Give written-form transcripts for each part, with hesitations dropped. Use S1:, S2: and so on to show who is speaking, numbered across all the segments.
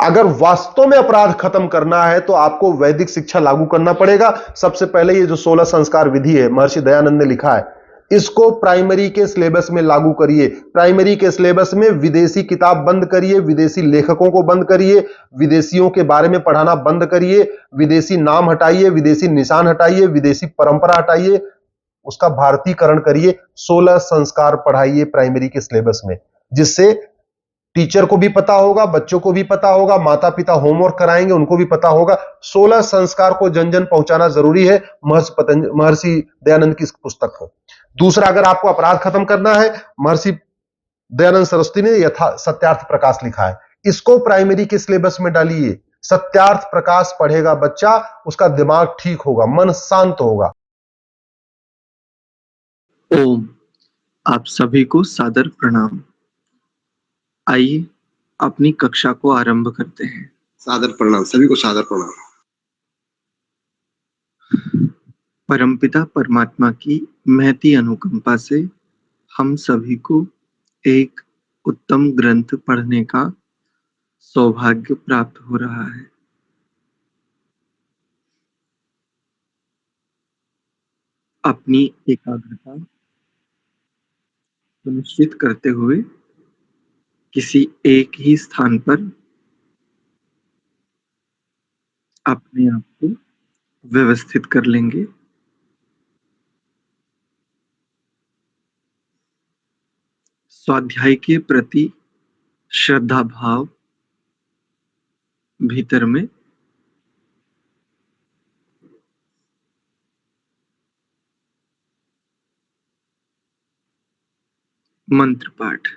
S1: अगर वास्तव में अपराध खत्म करना है तो आपको वैदिक शिक्षा लागू करना पड़ेगा। सबसे पहले ये जो 16 संस्कार विधि है, महर्षि दयानंद ने लिखा है, इसको प्राइमरी के सिलेबस में लागू करिए। प्राइमरी के सिलेबस में विदेशी किताब बंद करिए, विदेशी लेखकों को बंद करिए, विदेशियों के बारे में पढ़ाना बंद करिए, विदेशी नाम हटाइए, विदेशी निशान हटाइए, विदेशी परंपरा हटाइए, उसका भारतीकरण करिए। 16 संस्कार पढ़ाइए प्राइमरी के सिलेबस में, जिससे टीचर को भी पता होगा, बच्चों को भी पता होगा, माता पिता होमवर्क कराएंगे उनको भी पता होगा। 16 संस्कार को जन जन पहुंचाना जरूरी है, महर्षि दयानंद की इस पुस्तक को। दूसरा, अगर आपको अपराध खत्म करना है, महर्षि दयानंद सरस्वती ने यथा सत्यार्थ प्रकाश लिखा है, इसको प्राइमरी के सिलेबस में डालिए। सत्यार्थ प्रकाश पढ़ेगा बच्चा, उसका दिमाग ठीक होगा, मन शांत होगा।
S2: ओम, आप सभी को सादर प्रणाम। आइए अपनी कक्षा को आरंभ करते हैं।
S3: सादर प्रणाम, सभी को सादर प्रणाम।
S2: परमपिता परमात्मा की महती अनुकंपा से हम सभी को एक उत्तम ग्रंथ पढ़ने का सौभाग्य प्राप्त हो रहा है। अपनी एकाग्रता सुनिश्चित करते हुए किसी एक ही स्थान पर अपने आप को व्यवस्थित कर लेंगे। स्वाध्याय के प्रति श्रद्धा भाव भीतर में मंत्र पाठ।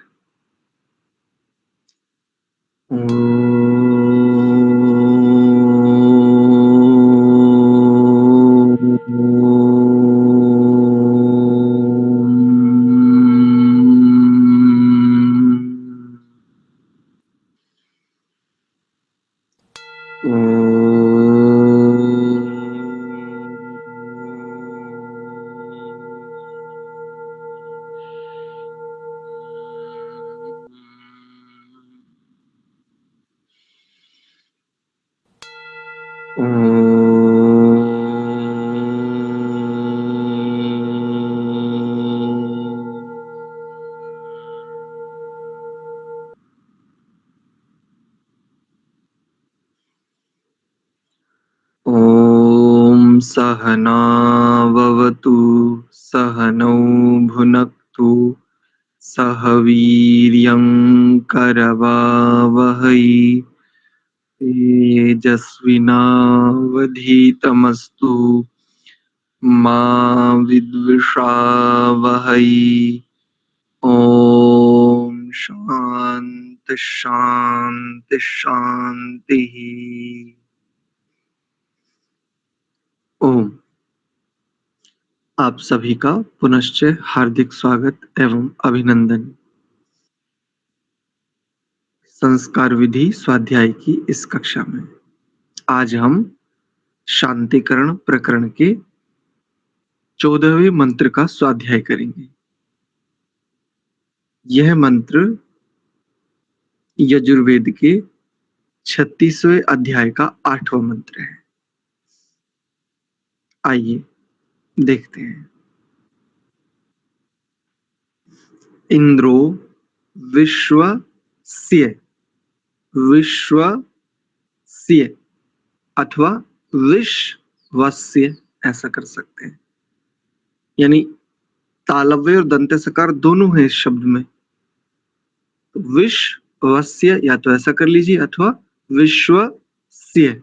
S2: ॐ सहना भवतु सहनौ भुनक्तु सह वीर्यं करवावहै तेजस्विनावधीतमस्तु मा विद्विषावहै। ॐ शान्ति शान्ति शान्तिः। ओम, आप सभी का पुनश्च हार्दिक स्वागत एवं अभिनंदन। संस्कार विधि स्वाध्याय की इस कक्षा में आज हम शांतिकरण प्रकरण के 14वें मंत्र का स्वाध्याय करेंगे। यह मंत्र यजुर्वेद के 36वें अध्याय का 8वां मंत्र है। आइए देखते हैं। इंद्रो विश्वस्य विश्वस्य अथवा विश्वस्य ऐसा कर सकते हैं, यानी तालव्य और दंत्य सकार दोनों हैं इस शब्द में। विश्वस्य या तो ऐसा कर लीजिए अथवा विश्वस्य।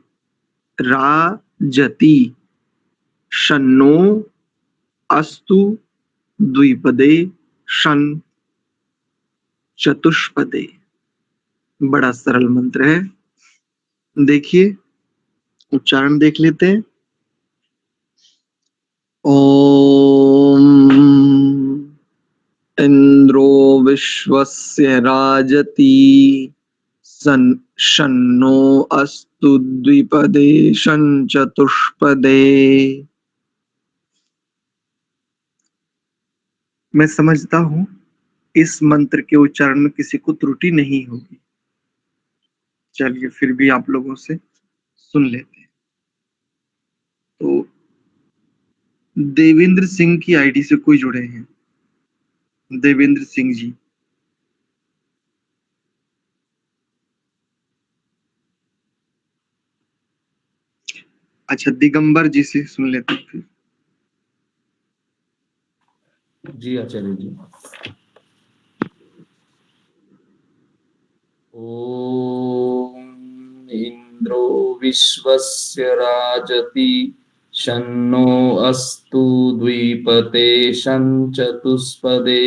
S2: राजति शन्नो अस्तु द्विपदे शन चतुष्पदे। बड़ा सरल मंत्र है, देखिए उच्चारण देख लेते हैं। ओम इंद्रो विश्वस्य राजति शन्नो अस्तु द्विपदे शन चतुष्पदे। मैं समझता हूं इस मंत्र के उच्चारण में किसी को त्रुटि नहीं होगी। चलिए फिर भी आप लोगों से सुन लेते हैं। तो देवेंद्र सिंह की आईडी से कोई जुड़े हैं? देवेंद्र सिंह जी। अच्छा, दिगंबर जी से सुन लेते हैं फिर।
S4: जी आचार्य जी। ओम इंद्रो विश्वस्य राजति शन्नो अस्तु द्विपदे चतुष्पदे।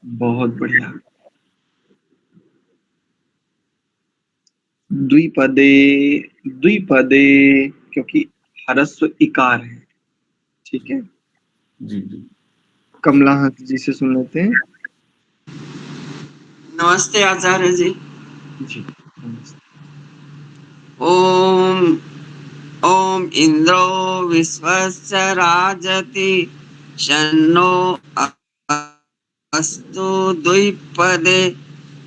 S2: बहुत बढ़िया। द्विपदे, द्विपदे क्योंकि ह्रस्व इकार है। ठीक है।
S4: जी जी।
S2: कमला हंस जी से सुन लेते हैं।
S5: नमस्ते आचार्य जी।
S2: जी।
S5: ओम ओम इंद्रो विश्वस्य राजति शन्नो अस्तु द्विपदे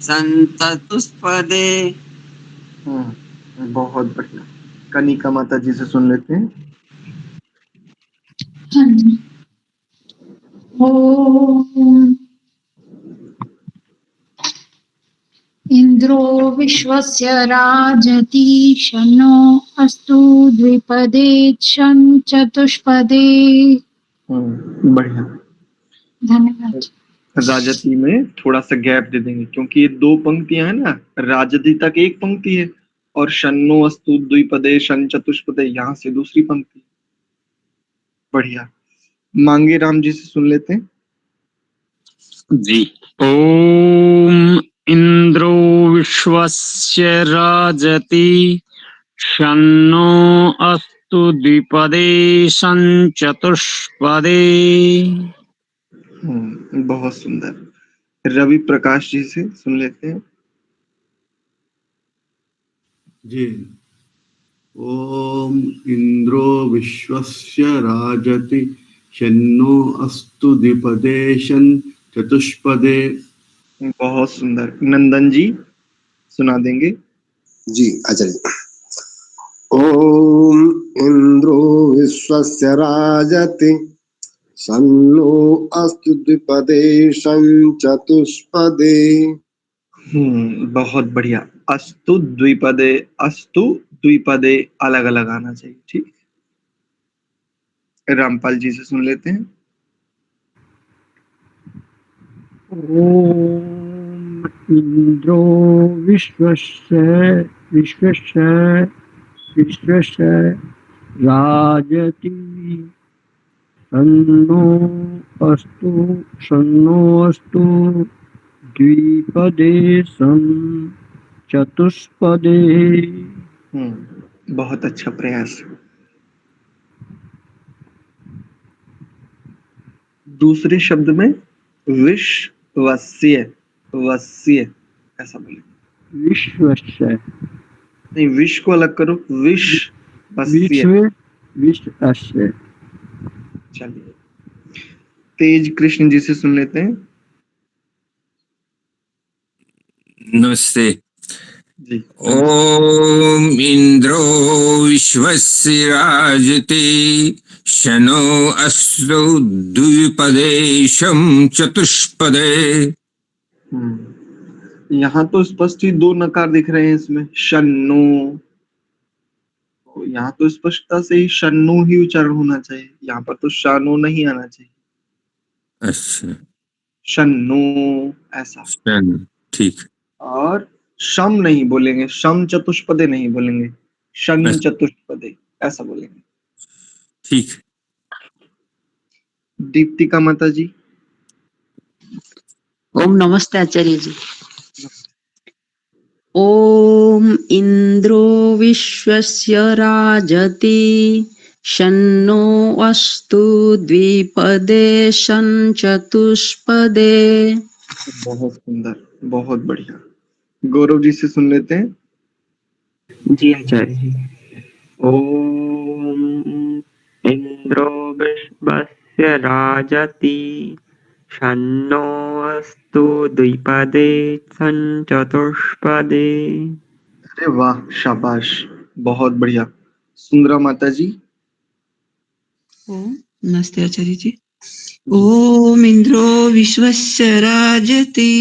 S5: संचतुष्पदे।
S2: बहुत बढ़िया। कनिका माता जी से सुन लेते हैं।
S6: हाँ जी। ओम इंद्रो विश्वस्य राजति शन्नो अस्तु द्विपदे चतुष्पदे।
S2: बढ़िया।
S6: धन्यवाद।
S2: राजति में थोड़ा सा गैप दे देंगे क्योंकि ये दो पंक्तियां हैं ना, राजति तक एक पंक्ति है और शन्नो अस्तु द्विपदे शन चतुष्पदे यहाँ से दूसरी पंक्ति। बढ़िया। मांगे राम जी से सुन लेते हैं।
S7: जी। ओम इंद्रो विश्वस्य राजति शन्नो अस्तु द्विपदे चतुष्पदे।
S2: बहुत सुंदर। रवि प्रकाश जी से सुन लेते हैं।
S8: जी। ओम इंद्रो विश्वस्य राजति शन्नो अस्तु द्विपदे चतुष्पदे।
S2: बहुत सुंदर। नंदन जी सुना देंगे।
S3: जी आचार्य। ओम इंद्रो विश्वस्य राजति शन्नो अस्तु द्विपदे चतुष्पदे।
S2: बहुत बढ़िया। अस्तु द्विपदे, अस्तु द्विपदे अलग अलग आना चाहिए। ठीक। रामपाल जी से सुन लेते हैं।
S7: ओम इंद्रो विश्वस्य राजति शन्नो अस्तु द्विपदे चतुष्पदे।
S2: बहुत अच्छा प्रयास। दूसरे शब्द में विश्वस्य, वस्य ऐसा बोले।
S7: विश्वस्य
S2: नहीं, विश्व को अलग करो। विश्वस्य।
S7: विश्वस्य।
S2: चलिए। तेज कृष्ण जी से सुन लेते हैं।
S9: नमस्ते।
S2: जी।
S9: ओम इंद्रो विश्वस्य राजति शनो अस्तु द्विपदे चतुष्पदे।
S2: यहाँ तो स्पष्ट ही दो नकार दिख रहे हैं इसमें। शन्नो, यहाँ तो स्पष्टता से ही शन्नो ही उच्चारण होना चाहिए। यहाँ पर तो शानो नहीं आना चाहिए।
S9: अच्छा,
S2: शन्नो ऐसा।
S9: ठीक।
S2: और शम नहीं बोलेंगे, शम चतुष्पदे नहीं बोलेंगे, शन चतुष्पदे ऐसा बोलेंगे।
S9: ठीक।
S2: दीप्तिका माता जी।
S10: ओम नमस्ते आचार्य जी। ओम इंद्रो विश्वस्य राजति शन्नो अस्तु द्विपदे चतुष्पदे।
S2: बहुत सुंदर, बहुत बढ़िया। गौरव जी से सुन लेते हैं।
S11: जी आचार्य जी। ओम इंद्रो विश्वस्य राजति शन्नो अस्तु द्विपदे चतुष्पदे।
S2: अरे वाह, शाबाश, बहुत बढ़िया। सुंदरा माता जी।
S10: ओम नमस्ते आचार्य जी। ओम इंद्रो विश्वस्य राजति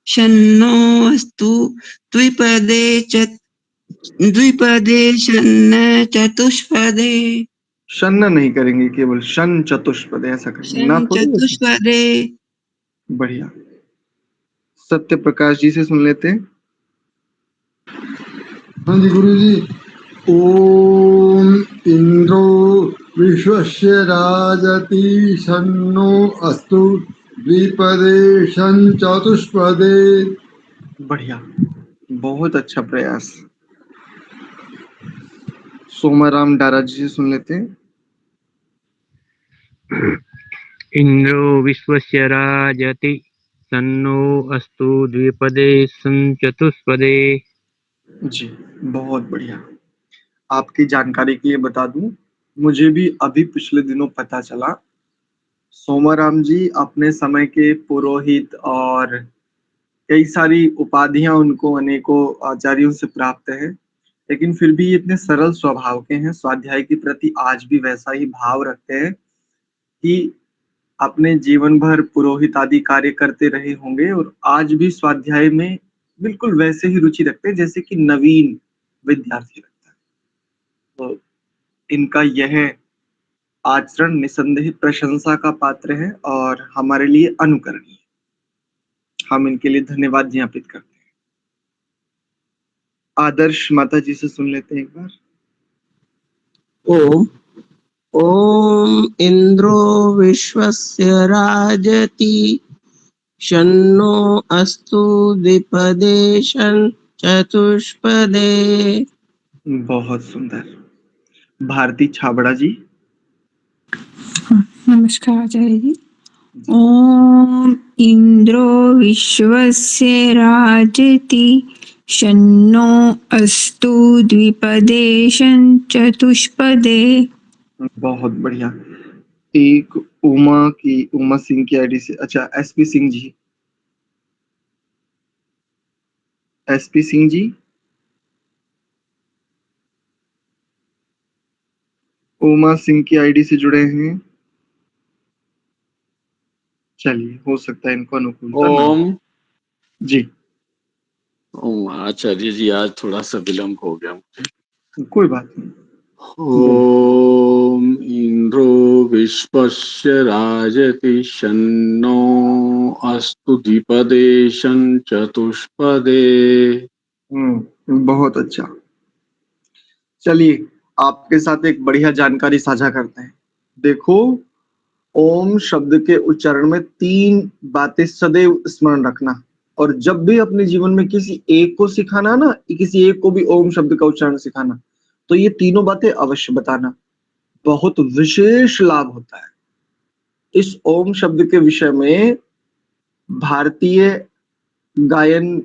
S10: शन्नो अस्तु द्विपदे शन्न चतुष्पदे।
S2: शन्न नहीं करेंगे, केवल शन चतुष्पदे ऐसा करेंगे ना,
S10: शन्न
S2: थोड़ी ऐसे।
S10: चतुष्पदे।
S2: बढ़िया। सत्य प्रकाश जी से सुन लेते हैं।
S3: हाँ जी गुरु जी। ओम इंद्रो विश्वस्य राजति शन्नो अस्तु द्विपदे शन चतुष्पदे।
S2: बढ़िया, बहुत अच्छा प्रयास। सोमाराम डारा जी से सुन लेते हैं।
S11: इन्द्रो विश्वस्य राजति शन्नो अस्तु द्विपदे चतुष्पदे।
S2: जी, बहुत बढ़िया। आपकी जानकारी के लिए बता दूं, मुझे भी अभी पिछले दिनों पता चला, सोमाराम जी अपने समय के पुरोहित और कई सारी उपाधियां उनको अनेकों आचार्यों से प्राप्त है, लेकिन फिर भी ये इतने सरल स्वभाव के हैं, स्वाध्याय के प्रति आज भी वैसा ही भाव रखते हैं कि अपने जीवन भर पुरोहित आदि कार्य करते रहे होंगे और आज भी स्वाध्याय में बिल्कुल वैसे ही रुचि रखते हैं जैसे कि नवीन विद्यार्थी रखता है। तो इनका यह आचरण निसंदेह प्रशंसा का पात्र है और हमारे लिए अनुकरणीय। हम इनके लिए धन्यवाद ज्ञापित करते हैं। आदर्श माता जी से सुन लेते हैं एक बार।
S5: ओम ओम इंद्रो विश्वस्य राजति शन्नो अस्तु द्विपदे चतुष्पदे।
S2: बहुत सुंदर। भारती छाबड़ा जी।
S6: नमस्कार आचार्य जी। ओम इंद्रो विश्वस्य राजति शन्नो अस्तु द्विपदे चतुष्पदे।
S2: बहुत बढ़िया। एक उमा सिंह की आईडी से, अच्छा एसपी सिंह जी। एसपी सिंह जी, उमा सिंह की आईडी से जुड़े हैं। चलिए, हो सकता है इनको अनुकूलता ना हो।
S12: ओम
S2: जी,
S12: ओम आचार्य जी, आज थोड़ा सा विलंब हो गया मुझे।
S2: कोई बात नहीं।
S12: ओम इंद्रो विश्वस्य राजति शन्नो अस्तु द्विपदे चतुष्पदे।
S2: बहुत अच्छा। चलिए, आपके साथ एक बढ़िया जानकारी साझा करते हैं। देखो, ओम शब्द के उच्चारण में 3 बातें सदैव स्मरण रखना, और जब भी अपने जीवन में किसी एक को सिखाना ना, किसी एक को भी ओम शब्द का उच्चारण सिखाना, तो ये तीनों बातें अवश्य बताना। बहुत विशेष लाभ होता है। इस ओम शब्द के विषय में भारतीय गायन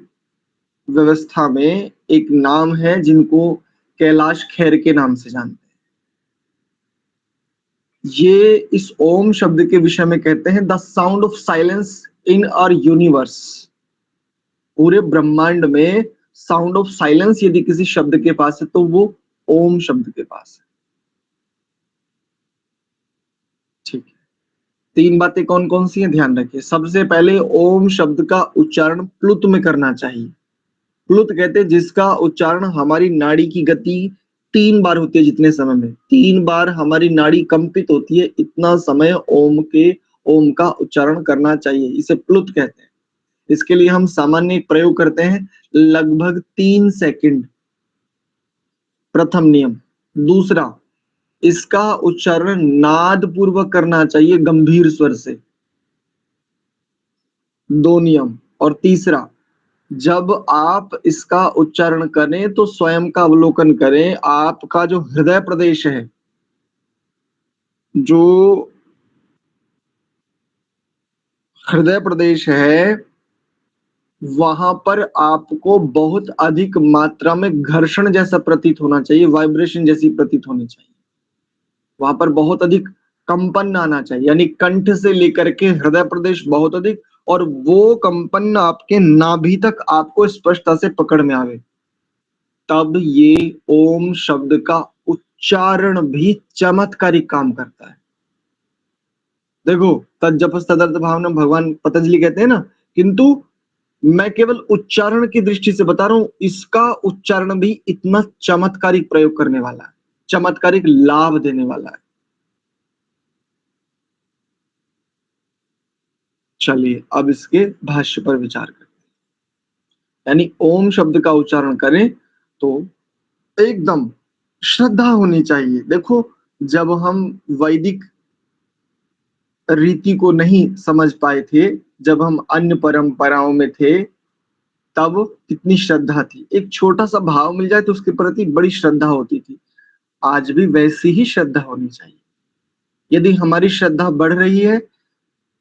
S2: व्यवस्था में एक नाम है जिनको कैलाश खेर के नाम से जानते हैं। ये इस ओम शब्द के विषय में कहते हैं the sound of silence in our universe. पूरे ब्रह्मांड में साउंड ऑफ साइलेंस यदि किसी शब्द के पास है तो वो ओम शब्द के पास है। ठीक है, 3 बातें कौन कौन सी हैं, ध्यान रखिए। सबसे पहले, ओम शब्द का उच्चारण प्लुत में करना चाहिए। प्लुत कहते हैं जिसका उच्चारण हमारी नाड़ी की गति 3 बार होती है। जितने समय में 3 बार हमारी नाड़ी कंपित होती है, इतना समय ओम का उच्चारण करना चाहिए। इसे प्लुत कहते हैं। इसके लिए हम सामान्य एक प्रयोग करते हैं, लगभग 3 सेकंड, प्रथम नियम। दूसरा, इसका उच्चारण नाद पूर्वक करना चाहिए, गंभीर स्वर से, 2 नियम। और तीसरा, जब आप इसका उच्चारण करें तो स्वयं का अवलोकन करें। आपका जो हृदय प्रदेश है, जो हृदय प्रदेश है, वहां पर आपको बहुत अधिक मात्रा में घर्षण जैसा प्रतीत होना चाहिए, वाइब्रेशन जैसी प्रतीत होनी चाहिए। वहां पर बहुत अधिक कंपन आना चाहिए, यानी कंठ से लेकर के हृदय प्रदेश बहुत अधिक, और वो कंपन आपके नाभि तक आपको स्पष्टता से पकड़ में आवे, तब ये ओम शब्द का उच्चारण भी चमत्कारिक काम करता है। देखो, तज्जपस तदर्थ भावना भगवान पतंजलि कहते हैं ना, किंतु मैं केवल उच्चारण की दृष्टि से बता रहा हूं, इसका उच्चारण भी इतना चमत्कारिक प्रयोग करने वाला है, चमत्कारिक लाभ देने वाला है। चलिए अब इसके भाष्य पर विचार करते हैं। यानी ओम शब्द का उच्चारण करें तो एकदम श्रद्धा होनी चाहिए। देखो, जब हम वैदिक रीति को नहीं समझ पाए थे, जब हम अन्य परंपराओं में थे, तब कितनी श्रद्धा थी, एक छोटा सा भाव मिल जाए तो उसके प्रति बड़ी श्रद्धा होती थी। आज भी वैसी ही श्रद्धा होनी चाहिए। यदि हमारी श्रद्धा बढ़ रही है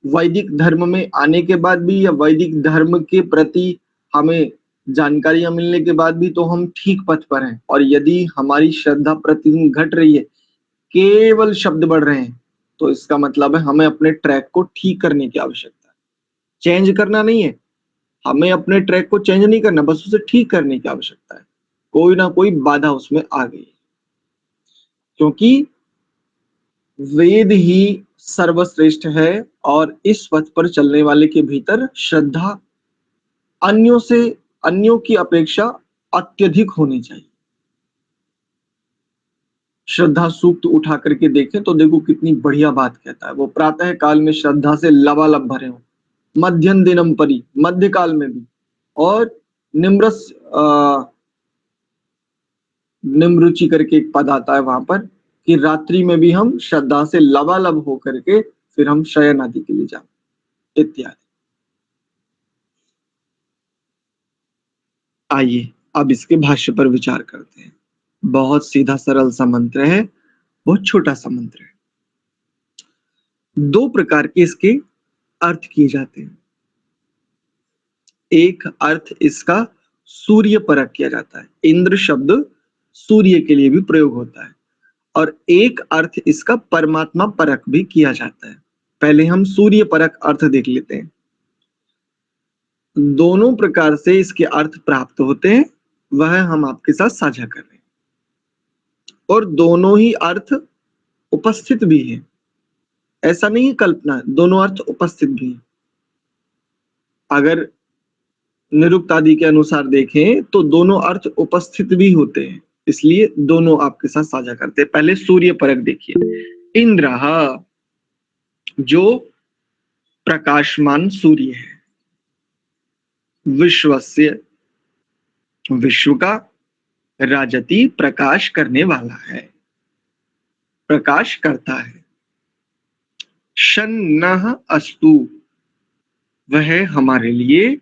S2: वैदिक धर्म में आने के बाद भी, या वैदिक धर्म के प्रति हमें जानकारियां मिलने के बाद भी, तो हम ठीक पथ पर हैं। और यदि हमारी श्रद्धा प्रतिदिन घट रही है, केवल शब्द बढ़ रहे हैं, तो इसका मतलब है हमें अपने ट्रैक को ठीक करने की आवश्यकता है। चेंज करना नहीं है, हमें अपने ट्रैक को चेंज नहीं करना, बस उसे ठीक करने की आवश्यकता है। कोई ना कोई बाधा उसमें आ गई है, क्योंकि वेद ही सर्वश्रेष्ठ है, और इस पथ पर चलने वाले के भीतर श्रद्धा अन्यों की अपेक्षा अत्यधिक होनी चाहिए। श्रद्धा सूक्त उठा करके देखें तो देखो कितनी बढ़िया बात कहता है वो, प्रातः काल में श्रद्धा से लबालब भरे हो, मध्यम दिनम परी, मध्य काल में भी, और निम्रस निम्रुचि करके एक पद आता है वहां पर, कि रात्रि में भी हम श्रद्धा से लबालब हो करके फिर हम शयन आदि के लिए जाए इत्यादि। आइए अब इसके भाष्य पर विचार करते हैं। बहुत सीधा सरल सा मंत्र है, बहुत छोटा सा मंत्र है। दो प्रकार के इसके अर्थ किए जाते हैं। एक अर्थ इसका सूर्य परक किया जाता है, इंद्र शब्द सूर्य के लिए भी प्रयोग होता है, और एक अर्थ इसका परमात्मा परक भी किया जाता है। पहले हम सूर्य परक अर्थ देख लेते हैं। दोनों प्रकार से इसके अर्थ प्राप्त होते हैं, वह हम आपके साथ साझा कर रहे हैं, और दोनों ही अर्थ उपस्थित भी हैं। ऐसा नहीं है कल्पना, दोनों अर्थ उपस्थित भी हैं। अगर निरुक्त आदि के अनुसार देखें तो दोनों अर्थ उपस्थित भी होते हैं, इसलिए दोनों आपके साथ साझा करते हैं। पहले सूर्य परक देखिए। इंद्र जो प्रकाशमान सूर्य है, विश्वस्य विश्व का, राजति प्रकाश करने वाला है, प्रकाश करता है। शन्नः अस्तु वह हमारे लिए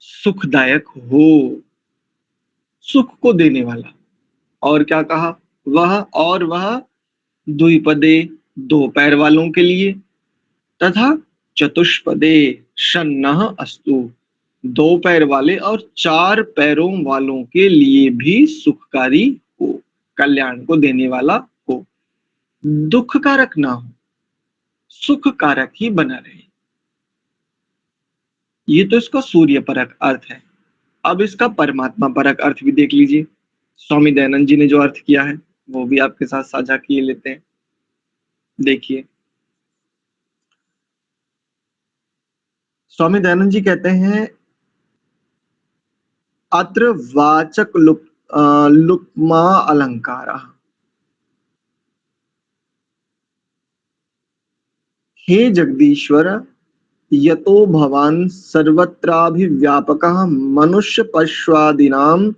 S2: सुखदायक हो, सुख को देने वाला। और क्या कहा, वह द्विपदे दो पैर वालों के लिए, तथा चतुष्पदे शन्नः अस्तु दो पैर वाले और चार पैरों वालों के लिए भी सुखकारी हो, कल्याण को देने वाला हो, दुख कारक ना हो, सुख कारक ही बना रहे। ये तो इसका सूर्य परक अर्थ है। अब इसका परमात्मा परक अर्थ भी देख लीजिए। स्वामी दयानंद जी ने जो अर्थ किया है वो भी आपके साथ साझा किए लेते हैं। देखिए, स्वामी दयानंद जी कहते हैं, अत्र वाचक लुप्मा अलंकारा। हे जगदीश्वर, यतो भवान सर्वत्राभिव्यापकः मनुष्य पश्वादीनां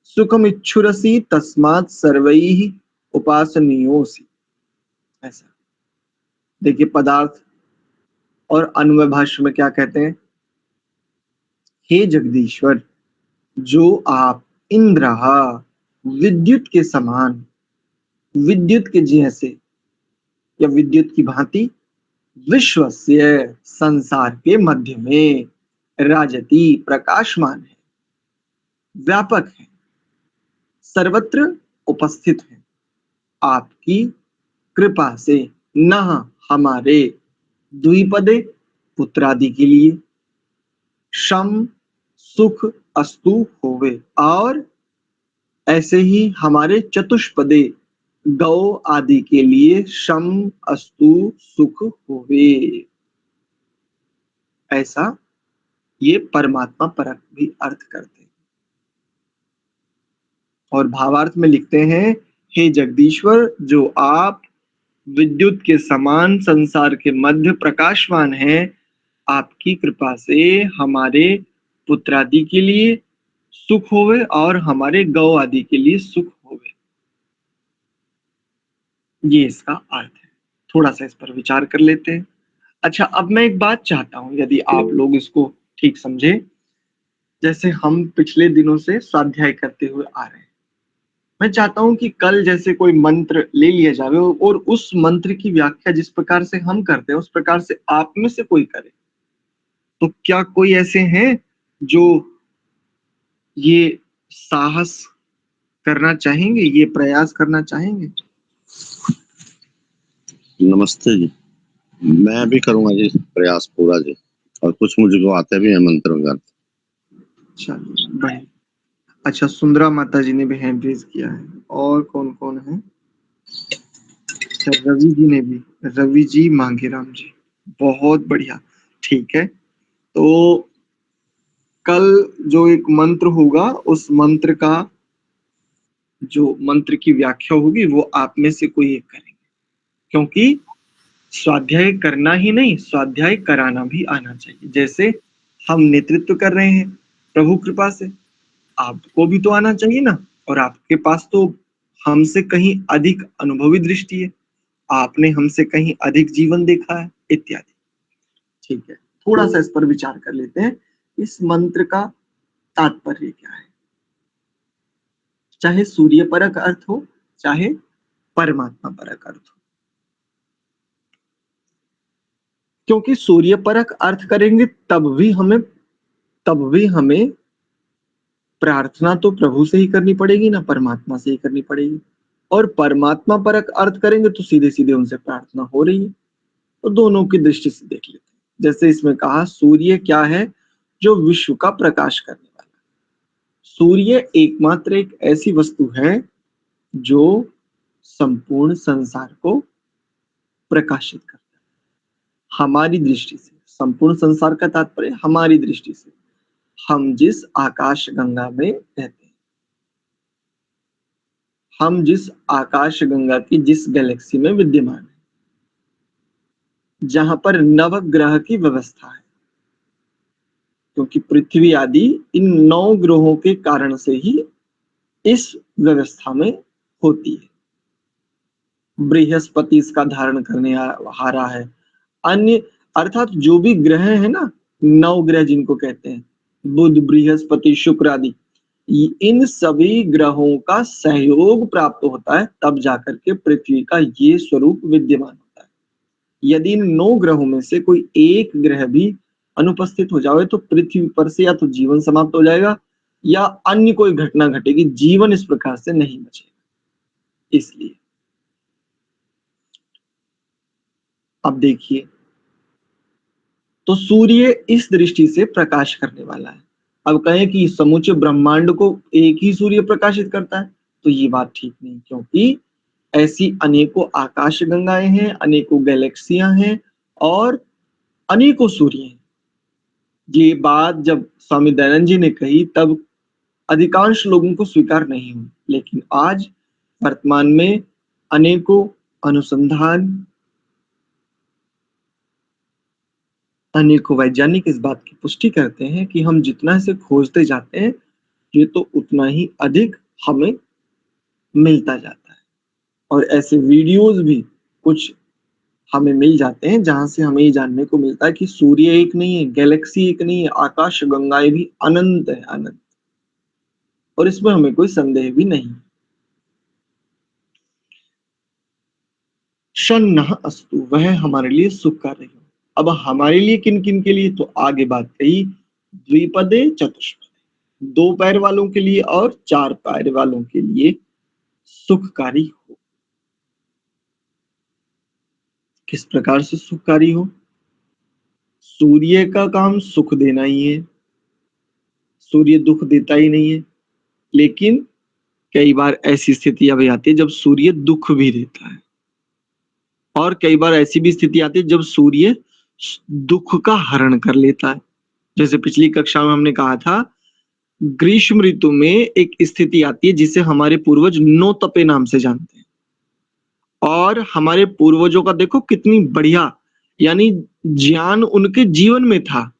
S2: सुखमिच्छुरसि तस्मात् सर्वैः उपासनीयोसि। ऐसा देखिए, पदार्थ और अन्वय भाष्य में क्या कहते हैं, हे जगदीश्वर, जो आप इंद्र विद्युत के समान, विद्युत के जैसे या विद्युत की भांति, विश्वस्य संसार के मध्य में, राजति प्रकाशमान है, व्यापक है, सर्वत्र उपस्थित है, आपकी कृपा से, न हमारे द्विपदे पुत्रादि के लिए, शम सुख अस्तु होवे, और ऐसे ही हमारे चतुष्पदे गौ आदि के लिए शम अस्तु सुख होवे। ऐसा ये परमात्मा परक भी अर्थ करते हैं। और भावार्थ में लिखते हैं, हे जगदीश्वर, जो आप विद्युत के समान संसार के मध्य प्रकाशवान हैं, आपकी कृपा से हमारे पुत्रादि के लिए सुख होवे और हमारे गौ आदि के लिए सुख होवे। ये इसका अर्थ है। थोड़ा सा इस पर विचार कर लेते हैं। अच्छा, अब मैं एक बात चाहता हूं, यदि आप लोग इसको ठीक समझे। जैसे हम पिछले दिनों से स्वाध्याय करते हुए आ रहे हैं, मैं चाहता हूं कि कल जैसे कोई मंत्र ले लिया जाए और उस मंत्र की व्याख्या जिस प्रकार से हम करते हैं उस प्रकार से आप में से कोई करे। तो क्या कोई ऐसे हैं जो ये साहस करना चाहेंगे, ये प्रयास करना चाहेंगे?
S13: नमस्ते जी, मैं भी करूंगा जी प्रयास पूरा जी, और कुछ मुझको आते भी हैं मंत्रों का।
S2: चलिए बढ़िया। अच्छा, सुंदरा माता जी ने भी हैंड रेज किया है। और कौन कौन है? अच्छा, रवि जी ने भी, रवि जी, मांगेराम जी, बहुत बढ़िया। ठीक है, तो कल जो एक मंत्र होगा उस मंत्र का जो मंत्र की व्याख्या होगी वो आप में से कोई एक करेंगे, क्योंकि स्वाध्याय करना ही नहीं, स्वाध्याय कराना भी आना चाहिए। जैसे हम नेतृत्व कर रहे हैं प्रभु कृपा से, आपको भी तो आना चाहिए ना। और आपके पास तो हमसे कहीं अधिक अनुभवी दृष्टि है, आपने हमसे कहीं अधिक जीवन देखा है इत्यादि। ठीक है, थोड़ा सा इस पर विचार कर लेते हैं। इस मंत्र का तात्पर्य क्या है? चाहे सूर्य परक अर्थ हो, चाहे परमात्मा परक अर्थ हो, क्योंकि सूर्य परक अर्थ करेंगे तब भी हमें प्रार्थना तो प्रभु से ही करनी पड़ेगी ना, परमात्मा से ही करनी पड़ेगी। और परमात्मा परक अर्थ करेंगे तो सीधे सीधे उनसे प्रार्थना हो रही है। तो दोनों की दृष्टि से देख लेते हैं। जैसे इसमें कहा, सूर्य क्या है? जो विश्व का प्रकाश करने वाला है। सूर्य एकमात्र एक ऐसी वस्तु है जो संपूर्ण संसार को प्रकाशित करता है। हमारी दृष्टि से, संपूर्ण संसार का तात्पर्य हमारी दृष्टि से, हम जिस आकाश गंगा में रहते हैं, हम जिस आकाश गंगा की जिस गैलेक्सी में विद्यमान है, जहां पर नवग्रह की व्यवस्था है, क्योंकि पृथ्वी आदि इन 9 ग्रहों के कारण से ही इस व्यवस्था में होती है। बृहस्पति इसका धारण करने आ रहा है। अन्य अर्थात जो भी ग्रह है ना, 9 ग्रह जिनको कहते हैं, बुध, बृहस्पति, शुक्र आदि, इन सभी ग्रहों का सहयोग प्राप्त होता है, तब जाकर के पृथ्वी का ये स्वरूप विद्यमान होता है। यदि इन 9 ग्रहों में से कोई एक ग्रह भी अनुपस्थित हो जाए तो पृथ्वी पर से या तो जीवन समाप्त हो जाएगा या अन्य कोई घटना घटेगी, जीवन इस प्रकार से नहीं बचेगा। इसलिए अब देखिए, तो सूर्य इस दृष्टि से प्रकाश करने वाला है। अब कहें कि समूचे ब्रह्मांड को एक ही सूर्य प्रकाशित करता है, तो ये बात ठीक नहीं, क्योंकि ऐसी अनेकों आकाश गंगाएं हैं, अनेकों गैलेक्सियां हैं और अनेकों सूर्य हैं। ये बात जब स्वामी दयानंद जी ने कही तब अधिकांश लोगों को स्वीकार नहीं हुई, लेकिन आज वर्तमान में अनेकों अनुसंधान, अनेकों वैज्ञानिक इस बात की पुष्टि करते हैं कि हम जितना इसे खोजते जाते हैं, ये तो उतना ही अधिक हमें मिलता जाता है। और ऐसे वीडियोस भी कुछ हमें मिल जाते हैं जहां से हमें ये जानने को मिलता है कि सूर्य एक नहीं है, गैलेक्सी एक नहीं है, आकाश गंगाएं भी अनंत है, अनंत। और इसमें हमें कोई संदेह भी नहीं। शन्नः अस्तु, वह हमारे लिए सुखकारी हो। अब हमारे लिए किन किन के लिए? तो आगे बात कही, द्विपदे चतुष्पदे, 2 पैर वालों के लिए और 4 पैर वालों के लिए सुखकारी हो। किस प्रकार से सुखकारी हो? सूर्य का काम सुख देना ही है, सूर्य दुख देता ही नहीं है। लेकिन कई बार ऐसी स्थितियां भी आती है जब सूर्य दुख भी देता है, और कई बार ऐसी भी स्थिति आती है जब सूर्य दुख का हरण कर लेता है। जैसे पिछली कक्षा में हमने कहा था, ग्रीष्म ऋतु में एक स्थिति आती है जिसे हमारे पूर्वज नो तपे नाम से जानते हैं। और हमारे पूर्वजों का देखो कितनी बढ़िया, यानी ज्ञान उनके जीवन में था,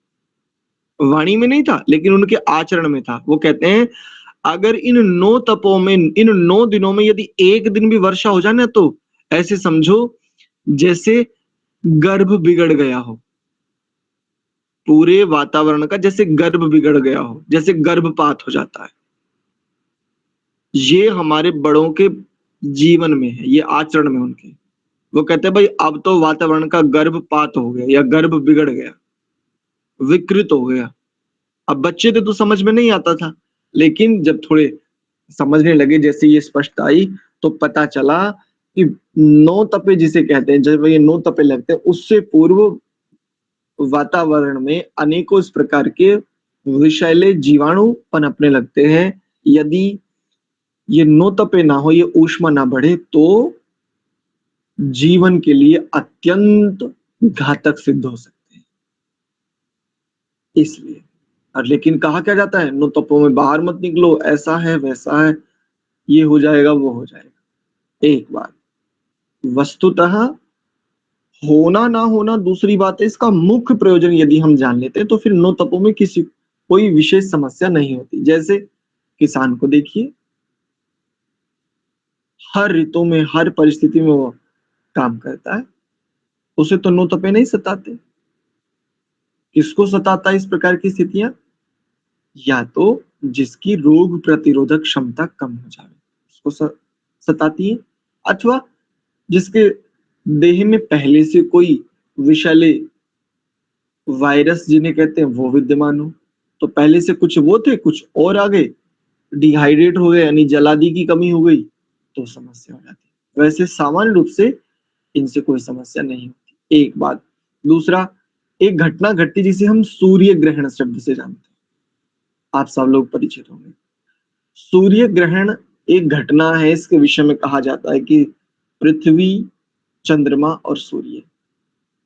S2: वाणी में नहीं था लेकिन उनके आचरण में था। वो कहते हैं अगर इन 9 तपों में, इन 9 दिनों में यदि एक दिन भी वर्षा हो जाए ना, तो ऐसे समझो जैसे गर्भ बिगड़ गया हो, पूरे वातावरण का जैसे गर्भ बिगड़ गया हो, जैसे गर्भपात हो जाता है। ये हमारे बड़ों के जीवन में है, ये आचरण में उनके। वो कहते हैं भाई अब तो वातावरण का गर्भपात हो गया या गर्भ बिगड़ गया, विकृत हो गया। अब बच्चे थे तो समझ में नहीं आता था, लेकिन जब थोड़े समझने लगे, जैसे ये स्पष्ट आई, तो पता चला कि 9 तपे जिसे कहते हैं, जब ये 9 तपे लगते हैं उससे पूर्व वातावरण में अनेकों इस प्रकार के विषैले जीवाणु पनपने लगते हैं। यदि ये 9 तपे ना हो, ये ऊष्मा ना बढ़े, तो जीवन के लिए अत्यंत घातक सिद्ध हो सकते हैं। इसलिए और लेकिन कहा क्या जाता है, 9 तपों में बाहर मत निकलो, ऐसा है वैसा है, ये हो जाएगा वो हो जाएगा। एक बात, वस्तुतः होना ना होना दूसरी बात है, इसका मुख्य प्रयोजन यदि हम जान लेते हैं तो फिर 9 तपों में कोई विशेष समस्या नहीं होती। जैसे किसान को देखिए, हर ऋतु में हर परिस्थिति में वो काम करता है, उसे तो 9 तपे नहीं सताते। किसको सताता है इस प्रकार की स्थितियां? या तो जिसकी रोग प्रतिरोधक क्षमता कम हो जाए उसको सताती है, अथवा जिसके देह में पहले से कोई विषैले वायरस जिन्हें कहते हैं वो विद्यमान हो, तो पहले से कुछ वो थे, कुछ और आ गए, डिहाइड्रेट हो गए, यानी जलादि की कमी हो गई, तो समस्या हो जाती है। वैसे सामान्य रूप से इनसे कोई समस्या नहीं होती। एक बात। दूसरा, एक घटना घटती जिसे हम सूर्य ग्रहण शब्द से जानते हैं, आप सब लोग परिचित होंगे। सूर्य ग्रहण एक घटना है, इसके विषय में कहा जाता है कि पृथ्वी, चंद्रमा और सूर्य,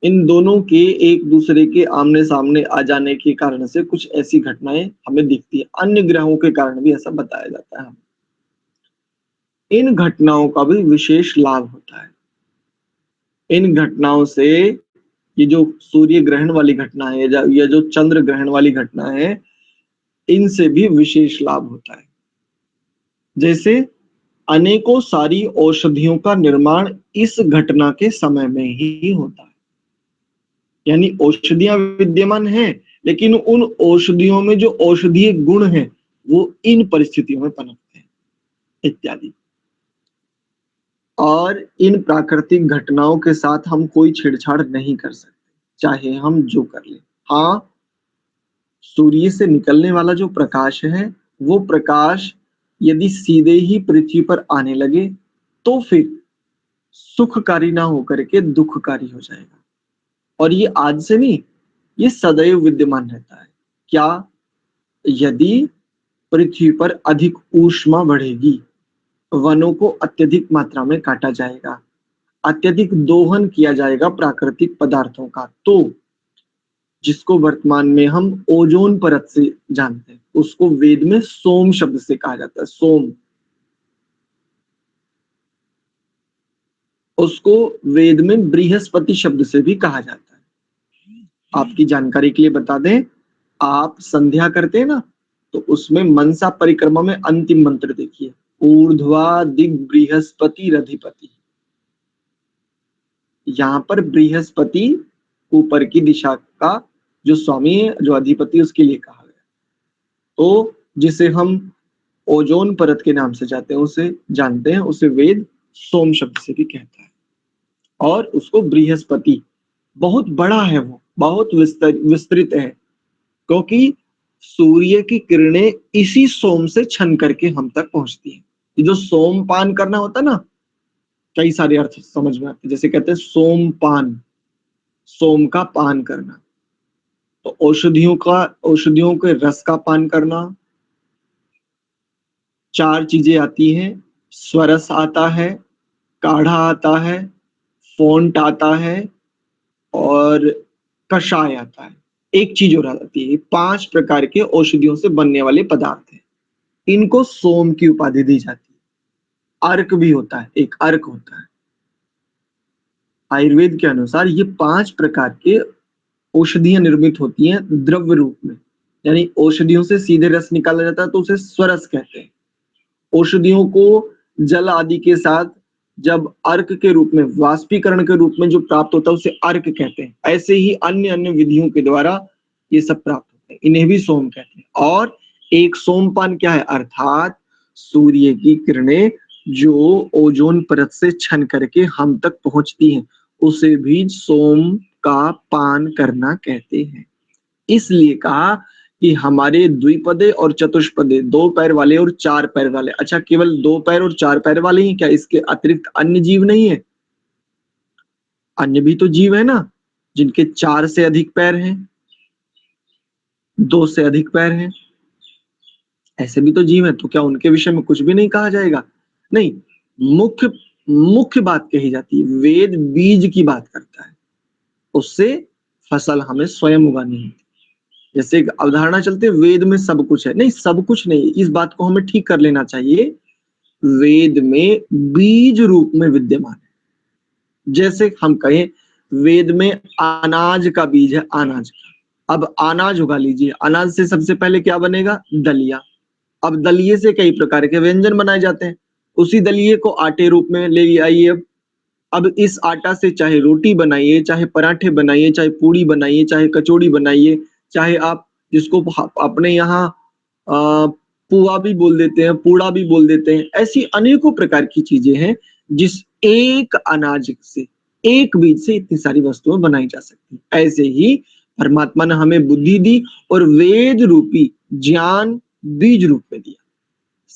S2: इन दोनों के एक दूसरे के आमने सामने आ जाने के कारण से कुछ ऐसी घटनाएं हमें दिखती है। अन्य ग्रहों के कारण भी ऐसा बताया जाता है हमें। इन घटनाओं का भी विशेष लाभ होता है। इन घटनाओं से, ये जो सूर्य ग्रहण वाली घटना है या जो चंद्र ग्रहण वाली घटना है, इनसे भी विशेष लाभ होता है। जैसे अनेकों सारी औषधियों का निर्माण इस घटना के समय में ही होता है, यानी औषधियां विद्यमान हैं, लेकिन उन औषधियों में जो औषधीय गुण हैं वो इन परिस्थितियों में पनपते हैं इत्यादि। और इन प्राकृतिक घटनाओं के साथ हम कोई छेड़छाड़ नहीं कर सकते, चाहे हम जो कर लें। हाँ, सूर्य से निकलने वाला जो प्रकाश है, वो प्रकाश यदि सीधे ही पृथ्वी पर आने लगे तो फिर सुखकारी ना होकर के दुखकारी हो जाएगा। और ये आज से नहीं, ये सदैव विद्यमान रहता है। क्या? यदि पृथ्वी पर अधिक ऊष्मा बढ़ेगी, वनों को अत्यधिक मात्रा में काटा जाएगा, अत्यधिक दोहन किया जाएगा प्राकृतिक पदार्थों का, तो जिसको वर्तमान में हम ओजोन परत से जानते हैं, उसको वेद में सोम शब्द से कहा जाता है। सोम, उसको वेद में बृहस्पति शब्द से भी कहा जाता है। आपकी जानकारी के लिए बता दें, आप संध्या करते हैं ना, तो उसमें मनसा परिक्रमा में अंतिम मंत्र देखिए, ऊर्ध्वा दिग बृहस्पति रधिपति। यहाँ पर बृहस्पति ऊपर की दिशा का जो स्वामी है, जो अधिपति, उसके लिए कहा गया। तो जिसे हम ओजोन परत के नाम से जानते हैं, उसे वेद सोम शब्द से भी कहता है। और उसको बृहस्पति, बहुत बड़ा है वो, बहुत विस्तृत है, क्योंकि सूर्य की किरणें इसी सोम से छन करके हम तक पहुंचती हैं। ये जो सोमपान करना होता है ना, कई सारे अर्थ समझ में आते हैं। जैसे कहते हैं सोमपान, सोम का पान करना, तो औषधियों के रस का पान करना। 4 चीजें आती हैं, स्वरस आता है, काढ़ा आता है, फोंट आता है और कषाय आता है। एक चीज और आती है। 5 प्रकार के औषधियों से बनने वाले पदार्थ हैं, इनको सोम की उपाधि दी जाती है। अर्क भी होता है, एक अर्क होता है। आयुर्वेद के अनुसार ये 5 प्रकार के औषधियां निर्मित होती हैं द्रव्य रूप में, यानी औषधियों से सीधे रस निकाला जाता है तो उसे स्वरस कहते हैं। औषधियों को जल आदि के साथ जब अर्क के रूप में, वाष्पीकरण के रूप में जो प्राप्त होता है उसे अर्क कहते हैं। ऐसे ही अन्य अन्य विधियों के द्वारा ये सब प्राप्त होते हैं, इन्हें भी सोम कहते हैं। और एक सोमपान क्या है, अर्थात सूर्य की किरणें जो ओजोन परत से छन करके हम तक पहुंचती हैं, उसे भी सोम का पान करना कहते हैं। इसलिए कहा कि हमारे द्विपदे और चतुष्पदे, 2 पैर वाले और 4 पैर वाले, अच्छा केवल 2 पैर और 4 पैर वाले ही क्या, इसके अतिरिक्त अन्य जीव नहीं है? अन्य भी तो जीव है ना, जिनके 4 से अधिक पैर हैं, 2 से अधिक पैर हैं, ऐसे भी तो जीव हैं। तो क्या उनके विषय में कुछ भी नहीं कहा जाएगा? नहीं, मुख्य बात कही जाती है। वेद बीज की बात करता है, उससे फसल हमें स्वयं उगानी है। जैसे एक अवधारणा चलते, वेद में सब कुछ है। नहीं, सब कुछ नहीं, इस बात को हमें ठीक कर लेना चाहिए। वेद में बीज रूप में विद्यमान है। जैसे हम कहें वेद में अनाज का बीज है, अनाज का। अब अनाज उगा लीजिए, अनाज से सबसे पहले क्या बनेगा, दलिया। अब दलिये से कई प्रकार के व्यंजन बनाए जाते हैं। उसी दलिये को आटे रूप में ले आइए। अब इस आटा से चाहे रोटी बनाइए, चाहे पराठे बनाइए, चाहे पूड़ी बनाइए, चाहे कचौड़ी बनाइए, चाहे आप जिसको अपने यहाँ पुआ भी बोल देते हैं, पूड़ा भी बोल देते हैं, ऐसी अनेकों प्रकार की चीजें हैं जिस एक अनाज से, एक बीज से इतनी सारी वस्तुएं बनाई जा सकती हैं। ऐसे ही परमात्मा ने हमें बुद्धि दी और वेद रूपी ज्ञान बीज रूप में दिया।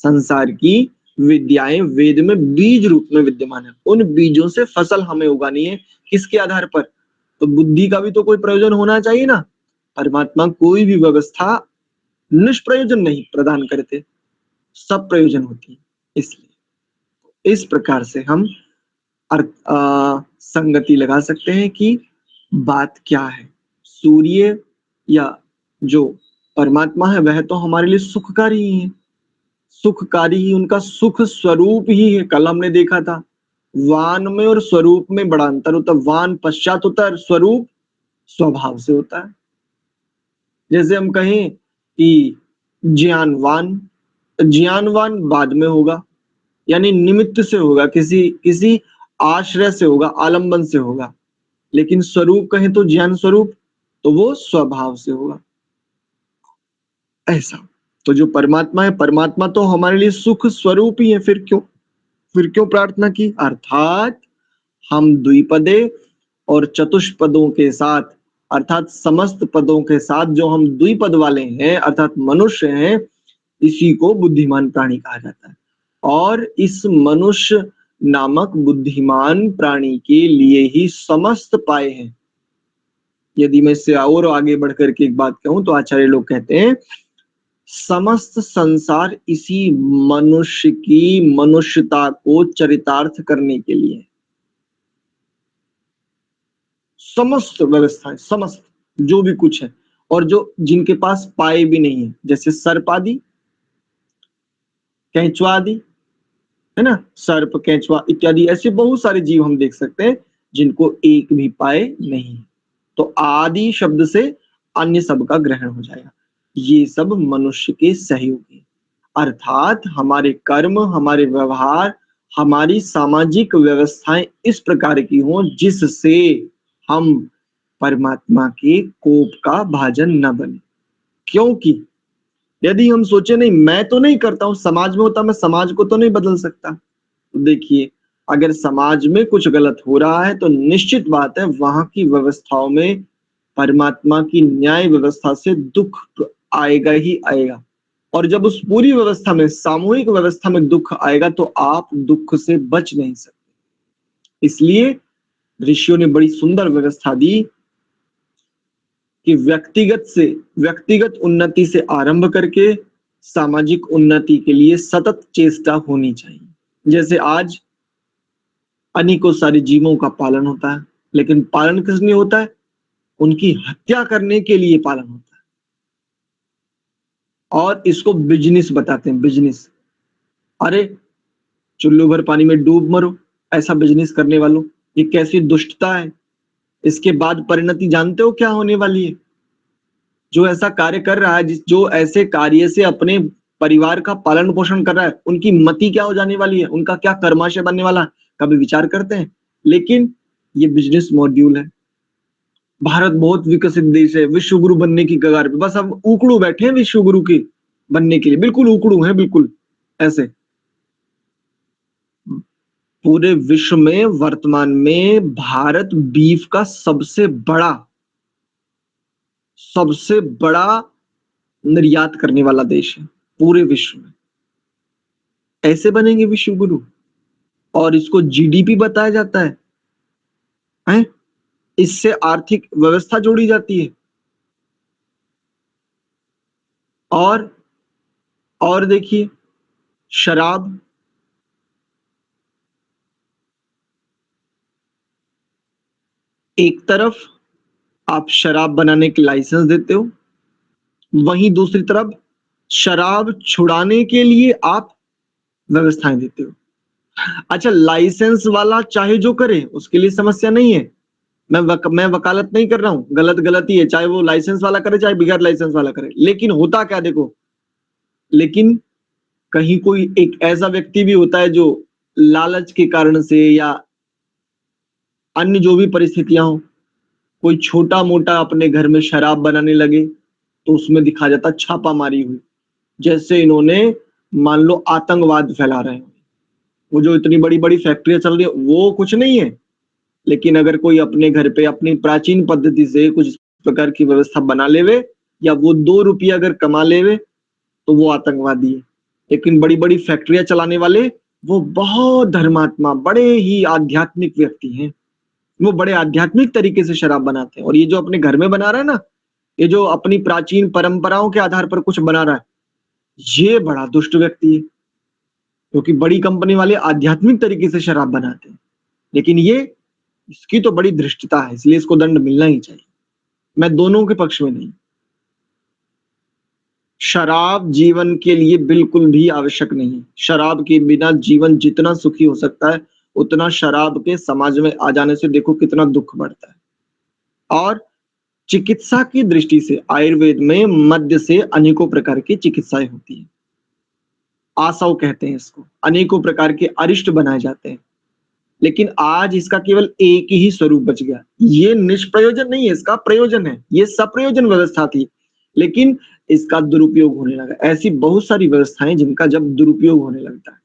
S2: संसार की विद्याएं वेद में बीज रूप में विद्यमान है। उन बीजों से फसल हमें उगानी है। किसके आधार पर? तो बुद्धि का भी तो कोई प्रयोजन होना चाहिए ना। परमात्मा कोई भी व्यवस्था निष्प्रयोजन नहीं प्रदान करते, सब प्रयोजन होती है। इसलिए इस प्रकार से हम संगति लगा सकते हैं कि बात क्या है। सूर्य या जो परमात्मा है वह तो हमारे लिए सुखकारी ही है, सुखकारी ही उनका सुख स्वरूप ही है। कल हमने देखा था वान में और स्वरूप में बड़ा अंतर होता है। वान पश्चात होता है, स्वरूप स्वभाव से होता है। जैसे हम कहें कि ज्ञानवान बाद में होगा, यानी निमित्त से होगा, किसी आश्रय से होगा, आलंबन से होगा। लेकिन स्वरूप कहें तो ज्ञान स्वरूप, तो वो स्वभाव से होगा। ऐसा तो जो परमात्मा है, परमात्मा तो हमारे लिए सुख स्वरूप ही है। फिर क्यों प्रार्थना की? अर्थात हम द्विपदे और चतुष्पदों के साथ, अर्थात समस्त पदों के साथ जो हम द्विपद वाले हैं, अर्थात मनुष्य हैं, इसी को बुद्धिमान प्राणी कहा जाता है। और इस मनुष्य नामक बुद्धिमान प्राणी के लिए ही समस्त पाए हैं। यदि मैं इससे और आगे बढ़कर के एक बात कहूं तो आचार्य लोग कहते हैं समस्त संसार इसी मनुष्य की मनुष्यता को चरितार्थ करने के लिए, समस्त व्यवस्थाएं, समस्त जो भी कुछ है, और जो जिनके पास पाए भी नहीं है, जैसे सर्प आदि, कैंचुआ आदि, है ना, सर्प, कैंचुआ इत्यादि, ऐसे बहुत सारे जीव हम देख सकते हैं जिनको एक भी पाए नहीं। तो आदि शब्द से अन्य सब का ग्रहण हो जाएगा। ये सब मनुष्य के सहयोगी, अर्थात हमारे कर्म, हमारे व्यवहार, हमारी सामाजिक व्यवस्थाएं इस प्रकार की हों जिससे हम परमात्मा के कोप का भाजन न बने। क्योंकि यदि हम सोचे नहीं मैं तो नहीं करता हूं, समाज में होता, मैं समाज को तो नहीं बदल सकता। तो देखिए, अगर समाज में कुछ गलत हो रहा है तो निश्चित बात है वहां की व्यवस्थाओं में परमात्मा की न्याय व्यवस्था से दुख आएगा ही आएगा। और जब उस पूरी व्यवस्था में, सामूहिक व्यवस्था में दुख आएगा तो आप दुख से बच नहीं सकते। इसलिए ऋषियों ने बड़ी सुंदर व्यवस्था दी कि व्यक्तिगत उन्नति से आरंभ करके सामाजिक उन्नति के लिए सतत चेष्टा होनी चाहिए। जैसे आज अनेकों सारे जीवों का पालन होता है, लेकिन पालन किस लिए होता है? उनकी हत्या करने के लिए पालन होता है, और इसको बिजनेस बताते हैं, बिजनेस। अरे चुल्लू भर पानी में डूब मरो, ऐसा बिजनेस करने वालों, ये कैसी दुष्टता है। इसके बाद परिणति जानते हो क्या होने वाली है? जो ऐसा कार्य कर रहा है, जो ऐसे कार्य से अपने परिवार का पालन पोषण कर रहा है, उनकी मति क्या हो जाने वाली है, उनका क्या कर्माशय बनने वाला है, कभी विचार करते हैं? लेकिन ये बिजनेस मॉड्यूल है। भारत बहुत विकसित देश है, विश्व गुरु बनने की कगार पे, बस हम उकड़ू बैठे हैं विश्व गुरु के बनने के लिए, बिल्कुल उकड़ू है, बिल्कुल ऐसे। पूरे विश्व में वर्तमान में भारत बीफ का सबसे बड़ा निर्यात करने वाला देश है पूरे विश्व में। ऐसे बनेंगे विश्व गुरु, और इसको जीडीपी बताया जाता है, हैं? इससे आर्थिक व्यवस्था जोड़ी जाती है। और देखिए, शराब, एक तरफ आप शराब बनाने के लाइसेंस देते हो, वहीं दूसरी तरफ शराब छुड़ाने के लिए आप व्यवस्थाएं देते हो। अच्छा, लाइसेंस वाला चाहे जो करे, उसके लिए समस्या नहीं है। मैं वकालत नहीं कर रहा हूं, गलत ही है, चाहे वो लाइसेंस वाला करे चाहे बगैर लाइसेंस वाला करे। लेकिन होता क्या देखो, लेकिन कहीं कोई एक ऐसा व्यक्ति भी होता है जो लालच के कारण से या अन्य जो भी परिस्थितियां हो, कोई छोटा मोटा अपने घर में शराब बनाने लगे तो उसमें दिखा जाता छापामारी हुई, जैसे इन्होंने मान लो आतंकवाद फैला रहे हैं। वो जो इतनी बड़ी बड़ी फैक्ट्रियां चल रही है वो कुछ नहीं है, लेकिन अगर कोई अपने घर पे अपनी प्राचीन पद्धति से कुछ इस प्रकार की व्यवस्था बना लेवे, या वो 2 रुपये अगर कमा लेवे, तो वो आतंकवादी है। लेकिन बड़ी बड़ी फैक्ट्रियां चलाने वाले वो बहुत धर्मात्मा, बड़े ही आध्यात्मिक व्यक्ति हैं। वो बड़े आध्यात्मिक तरीके से शराब बनाते हैं। और ये जो अपने घर में बना रहा है ना, ये जो अपनी प्राचीन परंपराओं के आधार पर कुछ बना रहा है, ये बड़ा दुष्ट व्यक्ति है, क्योंकि बड़ी कंपनी वाले आध्यात्मिक तरीके से शराब बनाते हैं। लेकिन इसकी तो बड़ी धृष्टता है, इसलिए इसको दंड मिलना ही चाहिए। मैं दोनों के पक्ष में नहीं। शराब जीवन के लिए बिल्कुल भी आवश्यक नहीं है। शराब के बिना जीवन जितना सुखी हो सकता है, उतना शराब के समाज में आ जाने से देखो कितना दुख बढ़ता है। और चिकित्सा की दृष्टि से आयुर्वेद में मद्य से अनेकों प्रकार की चिकित्साएं होती है। आसव कहते हैं इसको, अनेकों प्रकार के अरिष्ट बनाए जाते हैं। लेकिन आज इसका केवल एक ही स्वरूप बच गया। ये निष्प्रयोजन नहीं है, इसका प्रयोजन है। ये सप्रयोजन व्यवस्था थी, लेकिन इसका दुरुपयोग होने लगा। ऐसी बहुत सारी व्यवस्थाएं जिनका जब दुरुपयोग होने लगता है,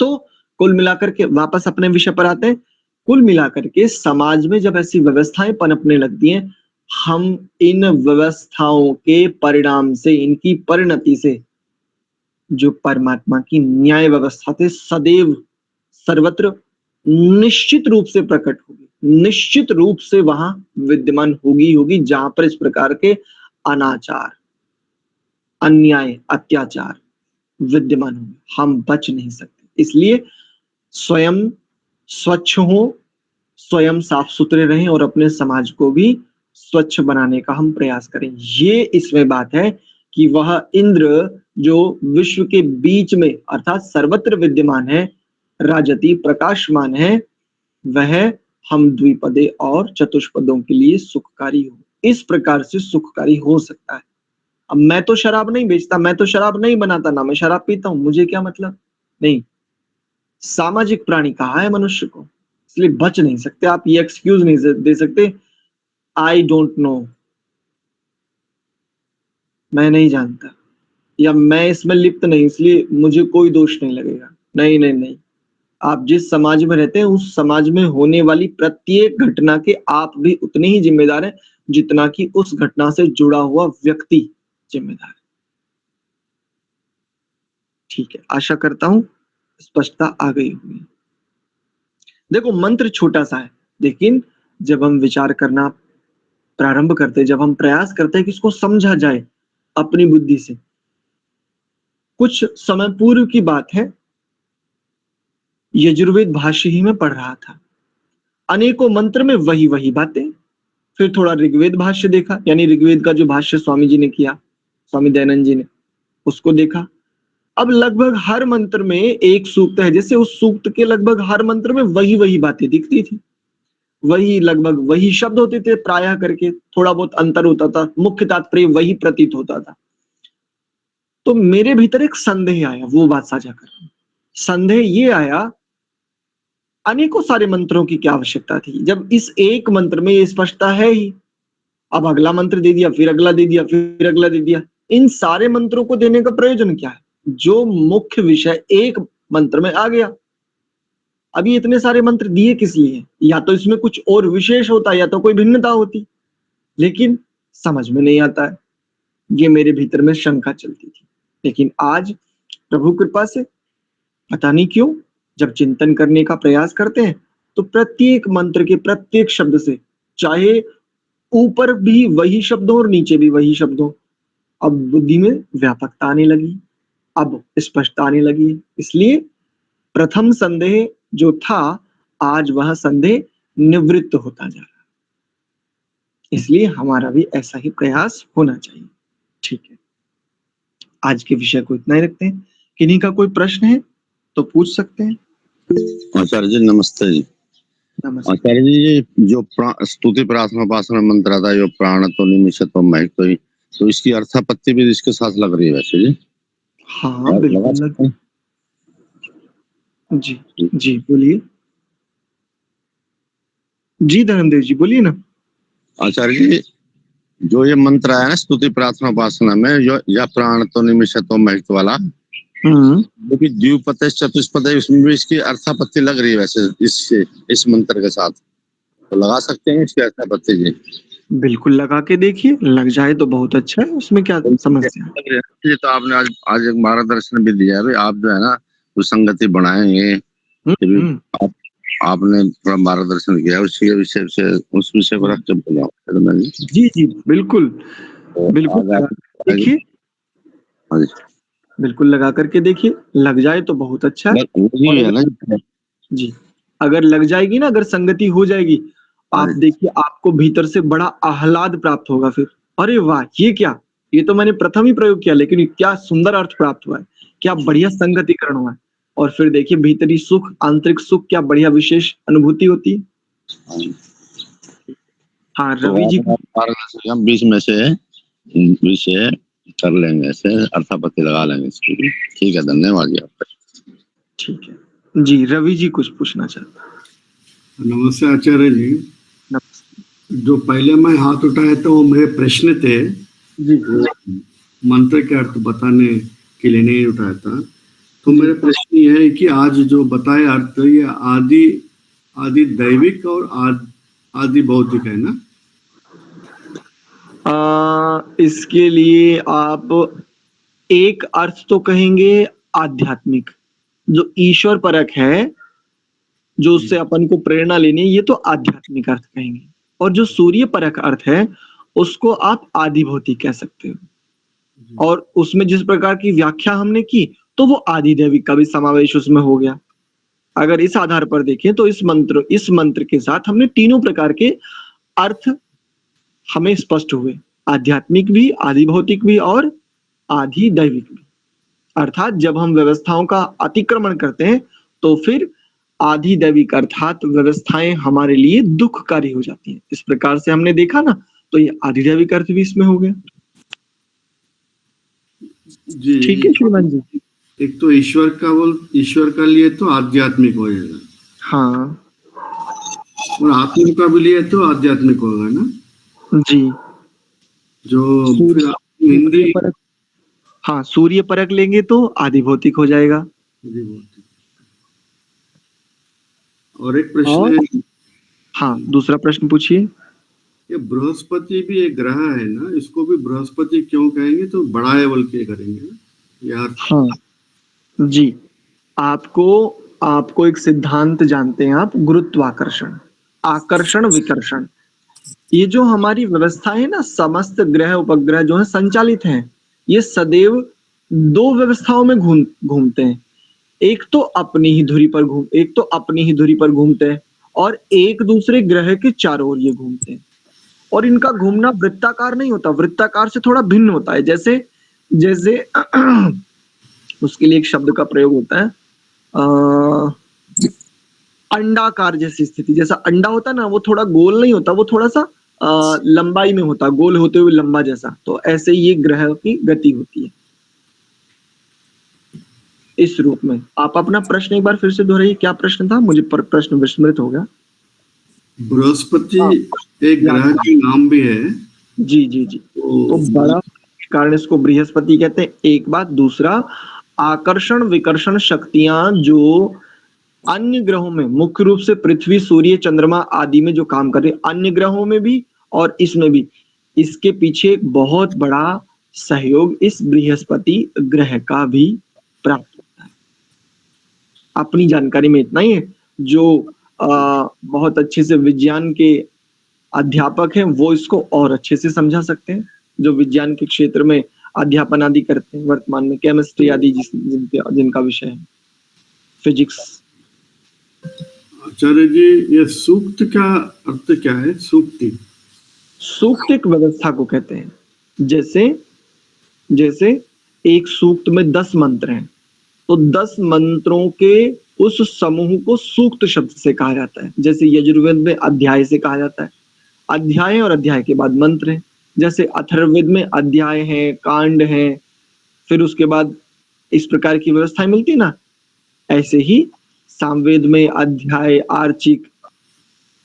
S2: तो कुल मिलाकर के वापस अपने विषय पर आते हैं। कुल मिलाकर के समाज में जब ऐसी व्यवस्थाएं पनपने लगती हैं, हम इन व्यवस्थाओं के परिणाम से, इनकी परिणति से जो परमात्मा की न्याय व्यवस्था थे सदैव सर्वत्र निश्चित रूप से प्रकट होगी, निश्चित रूप से वहां विद्यमान होगी, जहां पर इस प्रकार के अनाचार, अन्याय, अत्याचार विद्यमान होंगे, हम बच नहीं सकते। इसलिए स्वयं स्वच्छ हो, स्वयं साफ सुथरे रहें और अपने समाज को भी स्वच्छ बनाने का हम प्रयास करें। ये इसमें बात है कि वह इंद्र जो विश्व के बीच में अर्थात सर्वत्र विद्यमान है, राजति प्रकाशमान है, वह हम द्विपदे और चतुष्पदों के लिए सुखकारी हो। इस प्रकार से सुखकारी हो सकता है। अब मैं तो शराब नहीं बेचता, मैं तो शराब नहीं बनाता, ना मैं शराब पीता हूं, मुझे क्या मतलब? नहीं, सामाजिक प्राणी कहा है मनुष्य को, इसलिए बच नहीं सकते। आप ये एक्सक्यूज नहीं दे सकते, आई डोंट नो, मैं नहीं जानता, या मैं इसमें लिप्त नहीं इसलिए मुझे कोई दोष नहीं लगेगा। नहीं नहीं नहीं, आप जिस समाज में रहते हैं उस समाज में होने वाली प्रत्येक घटना के आप भी उतने ही जिम्मेदार हैं जितना कि उस घटना से जुड़ा हुआ व्यक्ति जिम्मेदार है। ठीक है, आशा करता हूं स्पष्टता आ गई होगी। देखो मंत्र छोटा सा है, लेकिन जब हम विचार करना प्रारंभ करते हैं, जब हम प्रयास करते हैं कि इसको समझा जाए अपनी बुद्धि से। कुछ समय पूर्व की बात है, यजुर्वेद भाष्य ही में पढ़ रहा था। अनेकों मंत्र में वही वही बातें। फिर थोड़ा ऋग्वेद भाष्य देखा, यानी ऋग्वेद का जो भाष्य स्वामी जी ने किया, स्वामी दयानंद जी ने, उसको देखा। अब लगभग हर मंत्र में एक सूक्त है, जैसे उस सूक्त के लगभग हर मंत्र में वही वही बातें दिखती थी, वही लगभग वही शब्द होते थे, प्रायः करके थोड़ा बहुत अंतर होता था, मुख्य तात्पर्य वही प्रतीत होता था। तो मेरे भीतर एक संदेह आया, वो बात साझा कर रहा हूं। संदेह ये आया, अनेकों सारे मंत्रों की क्या आवश्यकता थी, जब इस एक मंत्र में ये स्पष्टता है ही। अब अगला मंत्र दे दिया, फिर अगला दे दिया, फिर अगला दे दिया, इन सारे मंत्रों को देने का प्रयोजन क्या है? जो मुख्य विषय एक मंत्र में आ गया। अभी इतने सारे मंत्र दिए किस लिए? या तो इसमें कुछ और विशेष होता, या तो कोई भिन्नता होती, लेकिन समझ में नहीं आता है। ये मेरे भीतर में शंका चलती थी। लेकिन आज प्रभु कृपा से पता नहीं क्यों जब चिंतन करने का प्रयास करते हैं तो प्रत्येक मंत्र के प्रत्येक शब्द से, चाहे ऊपर भी वही शब्द हो और नीचे भी वही शब्द हो, अब बुद्धि में व्यापकता आने लगी, अब स्पष्टता आने लगी। इसलिए प्रथम संदेह जो था, आज वह संदेह निवृत्त होता जा रहा है। इसलिए हमारा भी ऐसा ही प्रयास होना चाहिए। ठीक है, आज के विषय को इतना ही रखते हैं। किन्हीं का कोई प्रश्न है तो पूछ सकते हैं।
S13: आचार्य जी नमस्ते जी।
S2: नमस्ते
S13: आचार्य जी, ये जो स्तुति प्रार्थना उपासना मंत्र था, जो प्राण तो निमिष तो महक तो इसकी अर्थापत्ति भी इसके साथ लग रही है वैसे जी?
S2: हाँ बिल्कुल लग। जी जी बोलिए। जी धर्मदेव जी बोलिए ना।
S13: आचार्य जी, जो ये मंत्र आया ना स्तुति प्रार्थना उपासना में, जो या प्राण तो निमिष तो महक वाला, क्योंकि द्विपद चतुष्पद है, उसमें भी इसकी अर्थापत्ति लग रही है वैसे इस मंत्र के साथ, तो लगा सकते हैं इसकी अर्थापत्ति जी?
S2: बिल्कुल लगा के देखिए, लग जाए तो बहुत अच्छा है, उसमें क्या समस्या है।
S13: ये तो आपने आज एक मार्गदर्शन भी दिया है भाई, आप जो है ना संगति बढ़ाएंगे, आपने थोड़ा मार्गदर्शन किया उसके विषय से, उस विषय पर रख बोला।
S2: जी जी बिल्कुल बिल्कुल देखिए, बिल्कुल लगा करके देखिए, लग जाए तो बहुत अच्छा है। जी अगर लग जाएगी ना, अगर संगति हो जाएगी, आप देखिए आपको भीतर से बड़ा आह्लाद प्राप्त होगा। फिर अरे वाह, ये क्या, ये तो मैंने प्रथम ही प्रयोग किया, लेकिन क्या सुंदर अर्थ प्राप्त हुआ है, क्या बढ़िया संगतिकरण हुआ है। और फिर देखिए भीतरी सुख, आंतरिक सुख, क्या बढ़िया विशेष अनुभूति होती है। हाँ रवि जी,
S13: हम बीच में से विषय कर लेंगे, ऐसे अर्थापत्ति लगा लेंगे इसकी। ठीक है, धन्यवाद जी आपका।
S2: ठीक है जी, रवि जी कुछ पूछना चाहता है।
S8: नमस्ते आचार्य जी।
S2: नमस्ते।
S8: जो पहले मैं हाथ उठाया तो वो मेरे प्रश्न थे
S2: जी,
S8: मंत्र के अर्थ बताने के लिए नहीं उठाया था। तो मेरा प्रश्न ये है कि आज जो बताया अर्थ, ये आदि दैविक और आदि भौतिक है ना?
S2: इसके लिए आप एक अर्थ तो कहेंगे आध्यात्मिक, जो ईश्वर परक है, जो उससे अपन को प्रेरणा लेनी है, ये तो आध्यात्मिक अर्थ कहेंगे। और जो सूर्य परक अर्थ है, उसको आप आदि भौतिक कह सकते हो। और उसमें जिस प्रकार की व्याख्या हमने की, तो वो आदि दैविक का भी समावेश उसमें हो गया। अगर इस आधार पर देखें तो इस मंत्र के साथ हमने तीनों प्रकार के अर्थ हमें स्पष्ट हुए, आध्यात्मिक भी, आदि भौतिक भी और आदि दैविक भी। अर्थात जब हम व्यवस्थाओं का अतिक्रमण करते हैं तो फिर आदि दैविक अर्थात व्यवस्थाएं हमारे लिए दुखकारी हो जाती हैं। इस प्रकार से हमने देखा ना, तो ये आदि दैविक अर्थ भी इसमें हो गया।
S8: जी
S2: ठीक है श्रीमान जी।
S8: एक तो ईश्वर का लिए तो आध्यात्मिक हो जाएगा,
S2: हाँ,
S8: और आत्मा का भी लिए तो आध्यात्मिक होगा ना
S2: जी।
S8: जो
S2: सूर्य परक, हाँ सूर्य परक लेंगे तो आदि भौतिक हो जाएगा।
S8: और एक प्रश्न है,
S2: हाँ दूसरा प्रश्न पूछिए।
S8: ये बृहस्पति भी एक ग्रह है ना, इसको भी बृहस्पति क्यों कहेंगे? तो बड़ा है बोल के करेंगे यार।
S2: हाँ जी, आपको आपको एक सिद्धांत जानते हैं आप, गुरुत्वाकर्षण, आकर्षण विकर्षण। ये जो हमारी व्यवस्था है ना, समस्त ग्रह उपग्रह जो है संचालित हैं, ये सदैव दो व्यवस्थाओं में घूमते हैं। एक तो अपनी ही धुरी पर घूमते हैं और एक दूसरे ग्रह के चारों ओर ये घूमते हैं। और इनका घूमना वृत्ताकार नहीं होता, वृत्ताकार से थोड़ा भिन्न होता है। जैसे उसके लिए एक शब्द का प्रयोग होता है, अंडाकार जैसी स्थिति। जैसा अंडा होता है ना, वो थोड़ा गोल नहीं होता, वो थोड़ा सा लंबाई में होता, गोल होते हुए लंबा जैसा। तो ऐसे ये ग्रह की गति होती है इस रूप में। आप अपना प्रश्न एक बार फिर से दोहराइए, क्या प्रश्न था? मुझे प्रश्न विस्मृत हो गया।
S8: बृहस्पति एक ग्रह का नाम भी है।
S2: जी जी जी। तो बड़ा कारण इसको बृहस्पति कहते हैं, एक बात। दूसरा, आकर्षण विकर्षण शक्तियां जो अन्य ग्रहों में, मुख्य रूप से पृथ्वी, सूर्य, चंद्रमा आदि में जो काम कर रहे हैं, अन्य ग्रहों में भी और इसमें भी, इसके पीछे एक बहुत बड़ा सहयोग इस बृहस्पति ग्रह का भी प्राप्त होता है। अपनी जानकारी में इतना ही है। जो बहुत अच्छे से विज्ञान के अध्यापक हैं वो इसको और अच्छे से समझा सकते हैं, जो विज्ञान के क्षेत्र में अध्यापन आदि करते हैं वर्तमान में, केमिस्ट्री आदि जिनका विषय है, फिजिक्स।
S8: आचार्य जी, ये सूक्त का अर्थ क्या है? सूक्ति,
S2: सूक्त एक व्यवस्था को कहते हैं। जैसे एक सूक्त में 10 मंत्र हैं, तो 10 मंत्रों के उस समूह को सूक्त शब्द से कहा जाता है। जैसे यजुर्वेद में अध्याय से कहा जाता है, अध्याय और अध्याय के बाद मंत्र है। जैसे अथर्ववेद में अध्याय है, कांड है, फिर उसके बाद इस प्रकार की व्यवस्थाएं मिलती है ना। ऐसे ही सामवेद में अध्याय, आर्चिक,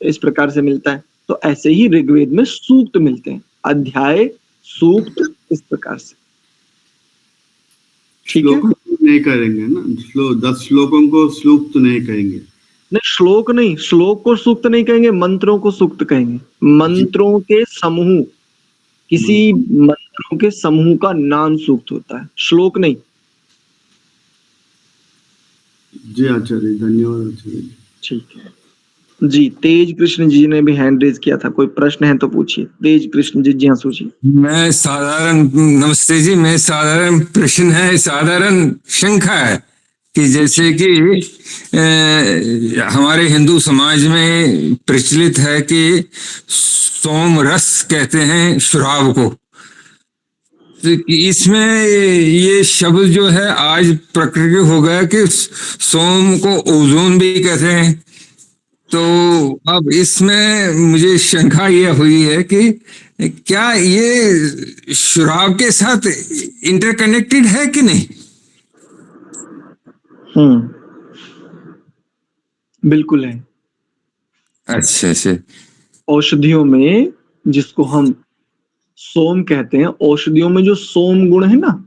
S2: इस प्रकार से मिलता है। तो ऐसे ही ऋग्वेद में सूक्त मिलते हैं, अध्याय, सूक्त, इस प्रकार से। ठीक है,
S8: नहीं करेंगे ना, 10 श्लोकों को सूक्त नहीं कहेंगे।
S2: नहीं, श्लोक नहीं, श्लोक को सूक्त नहीं कहेंगे, मंत्रों को सूक्त कहेंगे। मंत्रों के समूह, किसी मंत्रों के समूह का नाम सूक्त होता है, श्लोक नहीं।
S8: जी आचार्य, धन्यवाद आचार्य।
S2: ठीक है जी। तेज कृष्ण जी ने भी हैंड रेज किया था, कोई प्रश्न है तो पूछिए। तेज कृष्ण जी, जी हाँ, सोचिए।
S9: मैं साधारण, नमस्ते जी, मैं साधारण प्रश्न है, साधारण शंका है कि जैसे कि हमारे हिंदू समाज में प्रचलित है कि सोम रस कहते हैं शराब को, तो इसमें ये शब्द जो है आज प्रकृति हो गया कि सोम को ओजोन भी कहते हैं। तो अब इसमें मुझे शंका ये हुई है कि क्या ये शराब के साथ इंटरकनेक्टेड है कि नहीं?
S2: बिल्कुल है।
S9: अच्छा अच्छा।
S2: औषधियों में, जिसको हम सोम कहते हैं, औषधियों में जो सोम गुण है ना,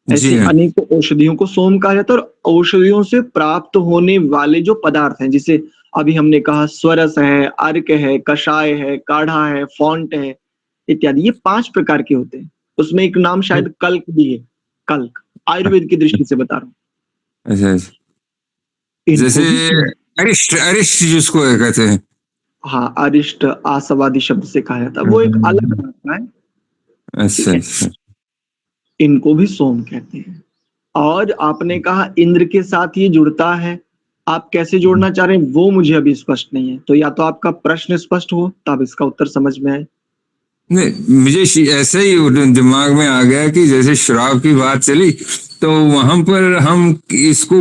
S2: ऐसे अनेक औषधियों को सोम कहा जाता है। और औषधियों से प्राप्त होने वाले जो पदार्थ हैं, जिसे अभी हमने कहा स्वरस है, अर्क है, कषाय है, काढ़ा है, फॉन्ट है इत्यादि, ये 5 प्रकार के होते हैं। उसमें एक नाम शायद कल्क भी है, कल्क, आयुर्वेद की दृष्टि से बता रहा हूँ।
S9: अच्छा, जैसे अरिष्ट, अरिष्ट जिसको कहते हैं।
S2: हाँ, अरिष्ट आसवादी शब्द से कहा जाता है, वो एक अलग है।
S9: अच्छा,
S2: इनको भी सोम कहते हैं। और आपने कहा इंद्र के साथ ये जुड़ता है, आप कैसे जोड़ना चाह रहे हैं वो मुझे अभी स्पष्ट नहीं है। तो या तो आपका प्रश्न स्पष्ट हो तब इसका उत्तर समझ में आए।
S9: नहीं, मुझे ऐसे ही दिमाग में आ गया कि जैसे शराब की बात चली तो वहां पर हम इसको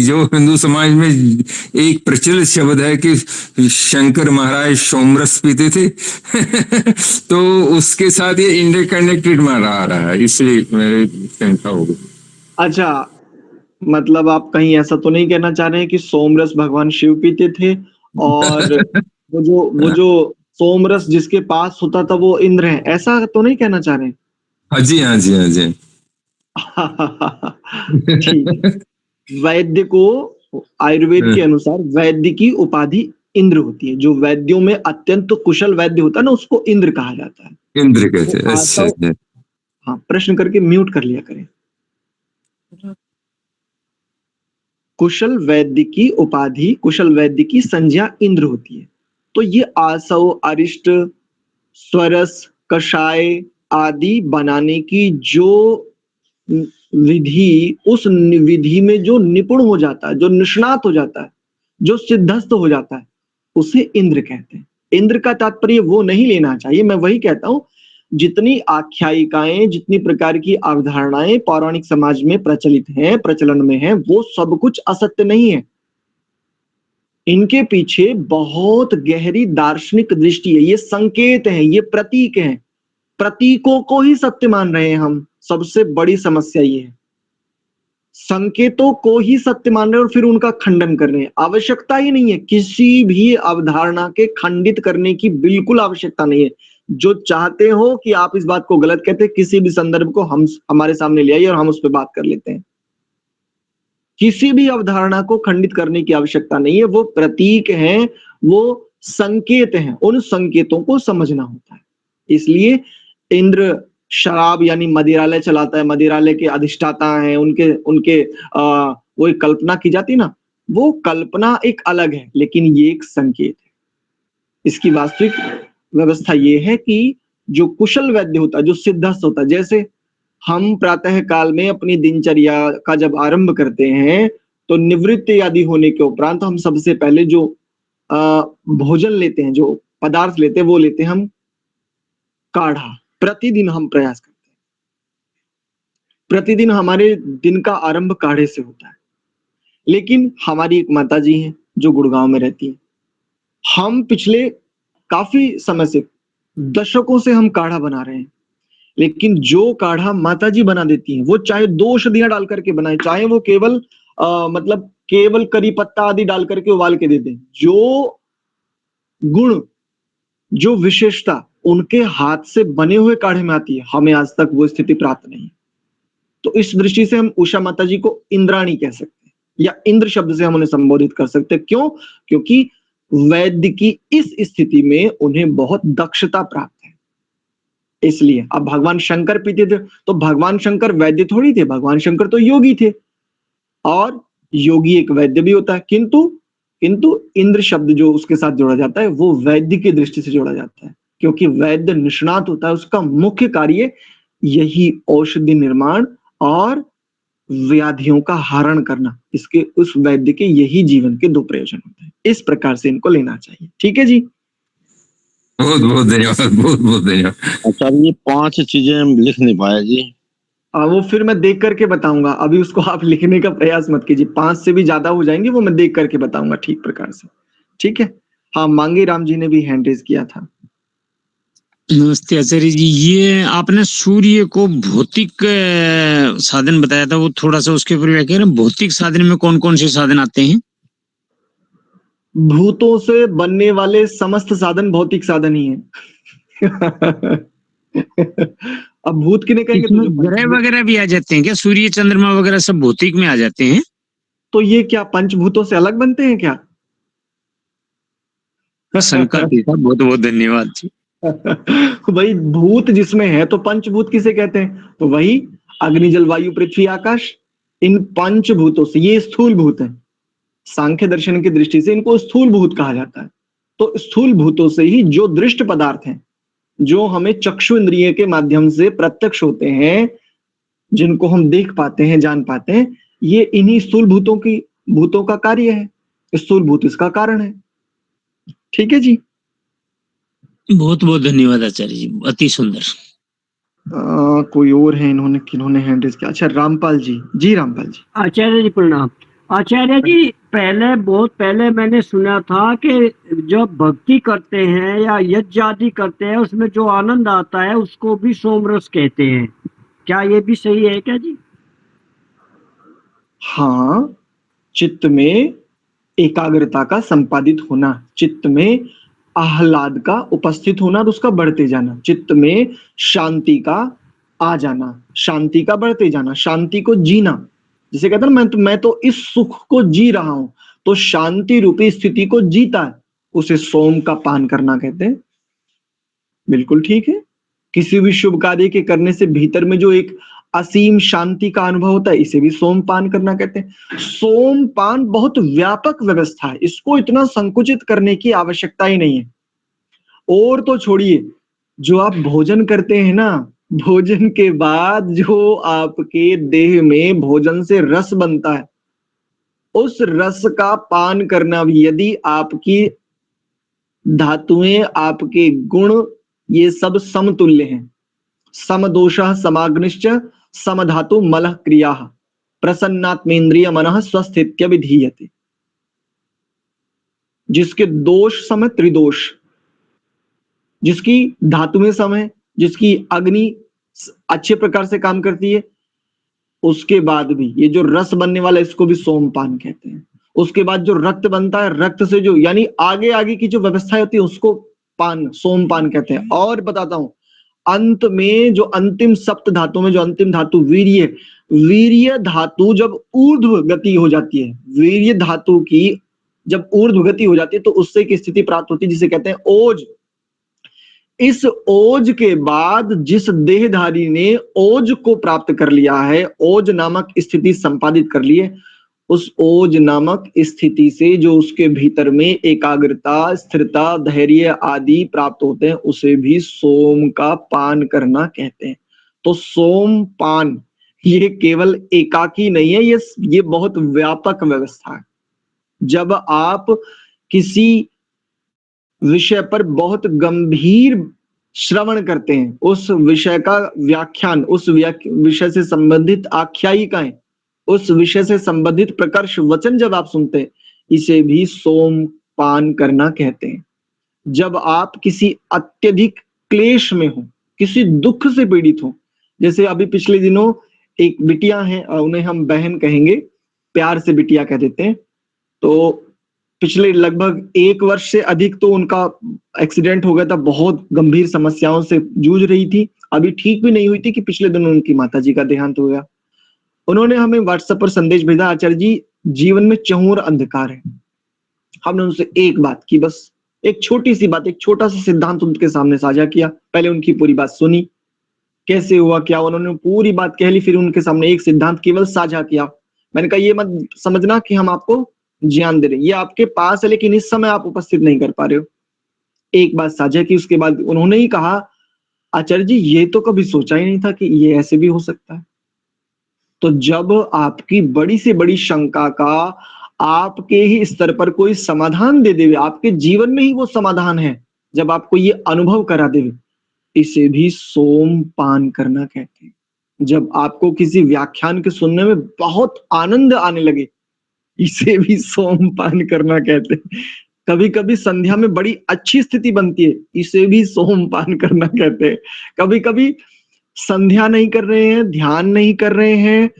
S9: जो हिंदू समाज में एक प्रचलित शब्द है कि शंकर महाराज सोमरस पीते थे तो उसके साथ ये इंटरकनेक्टेड माना आ रहा है, इसलिए मेरी शंका हो गई। अच्छा,
S2: मतलब आप कहीं ऐसा तो नहीं कहना चाह रहे हैं कि सोमरस भगवान शिव पीते थे और वो जो सोमरस जिसके पास होता था वो इंद्र है, ऐसा तो नहीं कहना चाह रहे हैं?
S9: हाँ जी, हाँ जी, हाँ जी।
S2: ठीक। वैद्य को आयुर्वेद के अनुसार वैद्य की उपाधि इंद्र होती है। जो वैद्यों में अत्यंत कुशल वैद्य होता है ना, उसको इंद्र कहा जाता है।
S9: इंद्र कहते हैं। अच्छा।
S2: हाँ, प्रश्न करके म्यूट कर लिया करें। कुशल वैद्य की उपाधि, कुशल वैद्य की संज्ञा इंद्र होती है। तो ये आसव, अरिष्ट, स्वरस, कषाय आदि बनाने की जो विधि, उस विधि में जो निपुण हो जाता है, जो निष्णात हो जाता है, जो सिद्धस्थ हो जाता है, उसे इंद्र कहते हैं। इंद्र का तात्पर्य वो नहीं लेना चाहिए। मैं वही कहता हूं, जितनी आख्यायिकाएं, जितनी प्रकार की अवधारणाएं पौराणिक समाज में प्रचलित हैं, प्रचलन में हैं, वो सब कुछ असत्य नहीं है। इनके पीछे बहुत गहरी दार्शनिक दृष्टि है। ये संकेत हैं, ये प्रतीक हैं। प्रतीकों को ही सत्य मान रहे हैं हम। सबसे बड़ी समस्या ये है, संकेतों को ही सत्य मान रहे हैं और फिर उनका खंडन कर रहे हैं। आवश्यकता ही नहीं है, किसी भी अवधारणा के खंडित करने की बिल्कुल आवश्यकता नहीं है। जो चाहते हो कि आप इस बात को गलत कहते हैं, किसी भी संदर्भ को हम हमारे सामने ले आइए और हम उस पर बात कर लेते हैं। किसी भी अवधारणा को खंडित करने की आवश्यकता नहीं है। वो प्रतीक हैं, वो संकेत हैं, उन संकेतों को समझना होता है। इसलिए इंद्र शराब यानी मदिरालय चलाता है, मदिरालय के अधिष्ठाता हैं, उनके उनके वो एक कल्पना की जाती ना, वो कल्पना एक अलग है, लेकिन ये एक संकेत है। इसकी वास्तविक व्यवस्था ये है कि जो कुशल वैद्य होता है, जो सिद्धस्थ होता है, जैसे हम प्रातः काल में अपनी दिनचर्या का जब आरंभ करते हैं, तो निवृत्ति आदि होने के उपरांत हम सबसे पहले जो भोजन लेते हैं, जो पदार्थ लेते हैं, वो लेते हैं हम काढ़ा। प्रतिदिन हम प्रयास करते हैं, प्रतिदिन हमारे दिन का आरंभ काढ़े से होता है। लेकिन हमारी एक माता जी हैं जो गुड़गांव में रहती है। हम पिछले काफी समय से, दशकों से हम काढ़ा बना रहे हैं, लेकिन जो काढ़ा माता जी बना देती हैं, वो चाहे 2 औषधियां डाल करके बनाए, चाहे वो केवल मतलब केवल करी पत्ता आदि डाल करके उबाल के दे दें, जो गुण, जो विशेषता उनके हाथ से बने हुए काढ़े में आती है, हमें आज तक वो स्थिति प्राप्त नहीं। तो इस दृष्टि से हम उषा माता जी को इंद्राणी कह सकते हैं, या इंद्र शब्द से हम उन्हें संबोधित कर सकते हैं। क्यों? क्योंकि वैद्य की इस स्थिति में उन्हें बहुत दक्षता प्राप्त है। इसलिए अब भगवान शंकर पीते थे, तो भगवान शंकर वैद्य थोड़ी थे, भगवान शंकर तो योगी थे, और योगी एक वैद्य भी होता है। किंतु इंद्र शब्द जो उसके साथ जोड़ा जाता है, वो वैद्य की दृष्टि से जोड़ा जाता है, क्योंकि वैद्य निष्णात होता है। उसका मुख्य कार्य यही औषधि निर्माण और व्याधियों का हरण करना, इसके उस वैद्य के यही जीवन के 2 प्रयोजन होते हैं। इस प्रकार से इनको लेना चाहिए। ठीक है जी,
S9: बहुत बहुत धन्यवाद, बहुत बहुत धन्यवाद।
S13: अच्छा, ये 5 चीजें हम लिख नहीं पाए जी।
S2: वो फिर मैं देख करके बताऊंगा, अभी उसको आप लिखने का प्रयास मत कीजिए। 5 से भी ज्यादा हो जाएंगे, वो मैं देख करके बताऊंगा ठीक प्रकार से। ठीक है। हाँ, मांगे राम जी ने भी हैंड रेज किया था।
S11: नमस्ते आचार्य जी, ये आपने सूर्य को भौतिक साधन बताया था, वो थोड़ा सा उसके ऊपर व्याख्या करें। भौतिक साधन में कौन कौन से साधन आते हैं?
S2: भूतों से बनने वाले समस्त साधन भौतिक साधन ही हैं। अब भूत किन्हें कहेंगे? तो जो
S11: ग्रह वगैरह भी आ जाते हैं क्या? सूर्य चंद्रमा वगैरह सब भौतिक में आ जाते हैं?
S2: तो ये क्या पंचभूतों से अलग बनते हैं क्या?
S11: शंका थी था। बहुत बहुत धन्यवाद जी।
S2: भाई, भूत जिसमें है तो पंचभूत किसे कहते हैं? तो वही अग्नि, जल, वायु, पृथ्वी, आकाश। इन पंचभूतों से, ये स्थूल भूत है। सांख्य दर्शन की दृष्टि से इनको स्थूल भूत कहा जाता है। तो स्थूल भूतों से ही जो दृष्ट पदार्थ हैं, जो हमें चक्षु इंद्रिय के माध्यम से प्रत्यक्ष होते हैं, जिनको हम देख पाते हैं, जान पाते हैं, ये इन्हीं स्थूल भूतों का कार्य है। स्थूल भूत इसका कारण है। ठीक है जी,
S11: बहुत बहुत धन्यवाद आचार्य जी, अति सुंदर।
S2: कोई और है किन्होंने हैंड रेज किया? अच्छा, रामपाल जी। जी रामपाल जी।
S7: आचार्य जी प्रणाम। आचार्य जी, बहुत पहले मैंने सुना था कि जब भक्ति करते हैं या यज्ञ आदि करते हैं, उसमें जो आनंद आता है उसको भी सोमरस कहते हैं। क्या ये भी सही है क्या जी?
S2: हाँ, चित्त में एकाग्रता का संपादित होना, चित्त में आह्लाद का उपस्थित होना और उसका बढ़ते जाना, चित्त में शांति का आ जाना, शांति का बढ़ते जाना, शांति को जीना। जिसे कहते हैं ना, मैं तो इस सुख को जी रहा हूं, तो शांति रूपी स्थिति को जीता है, उसे सोम का पान करना कहते हैं। बिल्कुल ठीक है। किसी भी शुभ कार्य के करने से भीतर में जो एक
S14: असीम शांति का अनुभव होता है, इसे भी सोमपान करना कहते हैं। सोमपान बहुत व्यापक व्यवस्था है, इसको इतना संकुचित करने की आवश्यकता ही नहीं है। और तो छोड़िए, जो आप भोजन करते हैं ना, भोजन के बाद जो आपके देह में भोजन से रस बनता है, उस रस का पान करना भी, यदि आपकी धातुएं, आपके गुण, ये सब समतुल्य हैं, समदोषः समाग्निश्च समधातु मलः क्रियाः प्रसन्नात्मेन्द्रिय मनः स्वस्थित्य विधीयते। जिसके दोष सम है त्रिदोष, जिसकी धातुएं सम है, जिसकी अग्नि अच्छे प्रकार से काम करती है, उसके बाद भी ये जो रस बनने वाला है, इसको भी सोमपान कहते हैं। उसके बाद जो रक्त बनता है, रक्त से जो यानी आगे आगे की जो व्यवस्था होती है, उसको पान, सोमपान कहते हैं। और बताता हूं, अंत में जो अंतिम सप्त धातु में जो अंतिम धातु वीर्य, वीर्य धातु जब ऊर्ध्व गति हो जाती है, वीर्य धातु की जब ऊर्ध्व गति हो जाती है, तो उससे एक स्थिति प्राप्त होती है जिसे कहते हैं ओज। इस ओज के बाद जिस देहधारी ने ओज को प्राप्त कर लिया है, ओज नामक स्थिति संपादित कर ली है, उस ओज नामक स्थिति से जो उसके भीतर में एकाग्रता, स्थिरता, धैर्य आदि प्राप्त होते हैं, उसे भी सोम का पान करना कहते हैं। तो सोम पान ये केवल एकाकी नहीं है, ये बहुत व्यापक व्यवस्था है। जब आप किसी विषय पर बहुत गंभीर श्रवण करते हैं, उस विषय का व्याख्यान, उस विषय से संबंधित आख्यायिकाएं, उस विषय से संबंधित प्रकर्ष वचन जब आप सुनते हैं, इसे भी सोमपान करना कहते हैं। जब आप किसी अत्यधिक क्लेश में हो, किसी दुख से पीड़ित हो, जैसे अभी पिछले दिनों एक बिटिया है, उन्हें हम बहन कहेंगे, प्यार से बिटिया कह देते हैं, तो पिछले लगभग 1 वर्ष से अधिक तो उनका एक्सीडेंट हो गया था, बहुत गंभीर समस्याओं से जूझ रही थी, अभी ठीक भी नहीं हुई थी कि पिछले दिनों उनकी माताजी का देहांत हो गया। उन्होंने हमें व्हाट्सएप पर संदेश भेजा, आचार्य जी जीवन में चहुर अंधकार है। हमने उनसे एक बात की, बस एक छोटी सी बात, एक छोटा सा सिद्धांत उनके सामने साझा किया। पहले उनकी पूरी बात सुनी, कैसे हुआ क्या, उन्होंने पूरी बात कह ली, फिर उनके सामने एक सिद्धांत केवल साझा किया। मैंने कहा ये मत समझना कि हम आपको ज्ञान दे रहे हैं, ये आपके पास है लेकिन इस समय आप उपस्थित नहीं कर पा रहे हो। एक बात साझा की, उसके बाद उन्होंने ही कहा, आचार्य जी ये तो कभी सोचा ही नहीं था कि ये ऐसे भी हो सकता है। तो जब आपकी बड़ी से बड़ी शंका का आपके ही स्तर पर कोई समाधान दे देवे, आपके जीवन में ही वो समाधान है, जब आपको ये अनुभव करा देवे, इसे भी सोमपान करना कहते हैं। जब आपको किसी व्याख्यान के सुनने में बहुत आनंद आने लगे, इसे भी सोमपान करना कहते हैं। कभी कभी संध्या में बड़ी अच्छी स्थिति बनती है, इसे भी सोमपान करना कहते हैं। कभी कभी संध्या नहीं कर रहे हैं, ध्यान नहीं कर रहे हैं,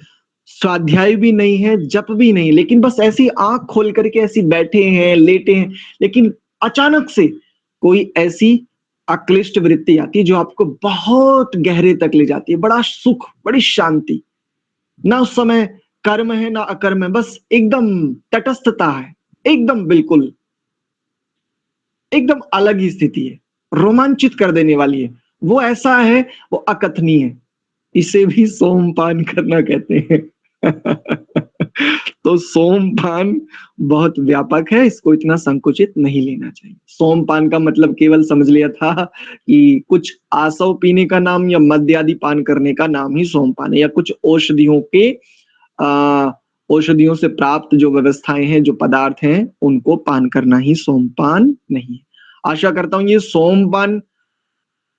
S14: स्वाध्याय भी नहीं है, जप भी नहीं, लेकिन बस ऐसी आंख खोल करके ऐसी बैठे हैं, लेटे हैं, लेकिन अचानक से कोई ऐसी अक्लिष्ट वृत्ति आती है जो आपको बहुत गहरे तक ले जाती है, बड़ा सुख, बड़ी शांति। ना उस समय कर्म है ना अकर्म है, बस एकदम तटस्थता है, एकदम बिल्कुल एकदम अलग ही स्थिति है, रोमांचित कर देने वाली है। वो ऐसा है, वो अकथनीय है, इसे भी सोमपान करना कहते हैं। तो सोमपान बहुत व्यापक है, इसको इतना संकुचित नहीं लेना चाहिए। सोमपान का मतलब केवल समझ लिया था कि कुछ आसव पीने का नाम या मद्य आदि पान करने का नाम ही सोमपान है, या कुछ औषधियों के औषधियों से प्राप्त जो व्यवस्थाएं हैं, जो पदार्थ हैं, उनको पान करना ही सोमपान नहीं है। आशा करता हूं ये सोमपान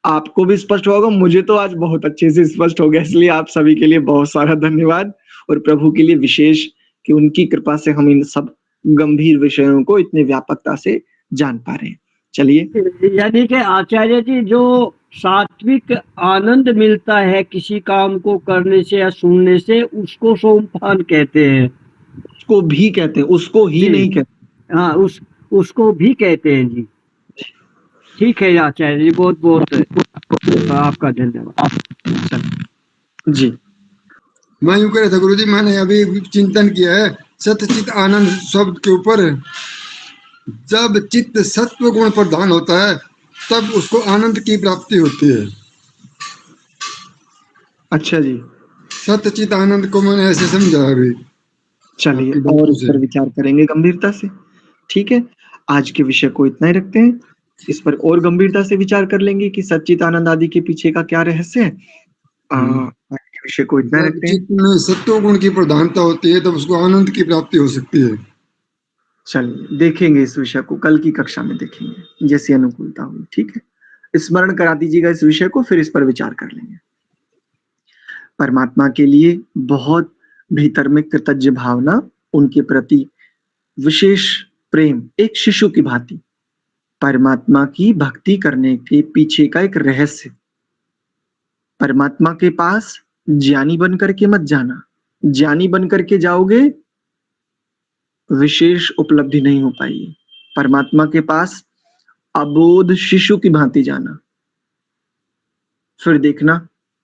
S14: आपको भी स्पष्ट होगा, मुझे तो आज बहुत अच्छे से स्पष्ट हो गया, इसलिए आप सभी के लिए बहुत सारा धन्यवाद, और प्रभु के लिए विशेष कि उनकी कृपा से हम इन सब गंभीर विषयों को इतने व्यापकता से जान पा रहे हैं। चलिए,
S7: यानी कि आचार्य जी जो सात्विक आनंद मिलता है किसी काम को करने से या सुनने से, उसको सोमपान कहते हैं।
S14: उसको भी कहते हैं, उसको ही नहीं कहते।
S7: हाँ, उसको भी कहते हैं जी। ठीक है आचार्य जी, बहुत बहुत आपका धन्यवाद
S14: जी।
S3: मैं यूं कह रहा था गुरु जी, मैंने अभी चिंतन किया है सतचित आनंद शब्द के ऊपर। जब चित्त सत्व गुण प्रधान होता है तब उसको आनंद की प्राप्ति होती है।
S14: अच्छा जी।
S3: सतचित आनंद को मैंने ऐसे समझा अभी।
S14: चलिए
S3: आपकी
S14: और
S3: बातों
S14: इस
S3: से।
S14: पर विचार करेंगे गंभीरता से। ठीक है, आज के विषय को इतना ही रखते हैं। इस पर और गंभीरता से विचार कर लेंगे कि सच्चित आनंद आदि के पीछे का क्या रहस्य है। आज के विषय को इतना ही
S3: जब
S14: रखते हैं।
S3: चित्त में सत्व गुण की प्रधानता होती है तब उसको आनंद की प्राप्ति हो सकती है।
S14: चलिए देखेंगे इस विषय को, कल की कक्षा में देखेंगे जैसी अनुकूलता हुई। ठीक है, स्मरण करा दीजिएगा इस विषय को, फिर इस पर विचार कर लेंगे। परमात्मा के लिए बहुत भीतर में कृतज्ञ भावना, उनके प्रति विशेष प्रेम, एक शिशु की भांति परमात्मा की भक्ति करने के पीछे का एक रहस्य। परमात्मा के पास ज्ञानी बन करके मत जाना, ज्ञानी बन करके जाओगे विशेष उपलब्धि नहीं हो पाएगी। परमात्मा के पास अबोध शिशु की भांति जाना, फिर देखना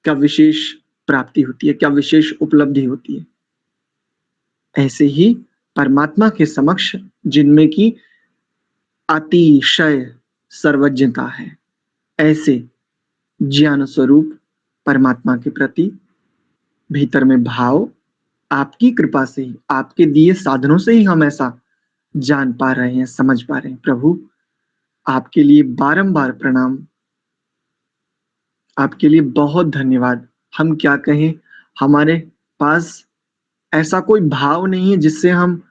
S14: क्या विशेष प्राप्ति होती है, क्या विशेष उपलब्धि होती है। ऐसे ही परमात्मा के समक्ष जिनमें की अतिशय सर्वज्ञता है, ऐसे ज्ञान स्वरूप परमात्मा के प्रति भीतर में भाव, आपकी कृपा से ही, आपके दिए साधनों से ही हम ऐसा जान पा रहे हैं, समझ पा रहे हैं। प्रभु आपके लिए बारंबार प्रणाम, आपके लिए बहुत धन्यवाद। हम क्या कहें, हमारे पास ऐसा कोई भाव नहीं है जिससे हम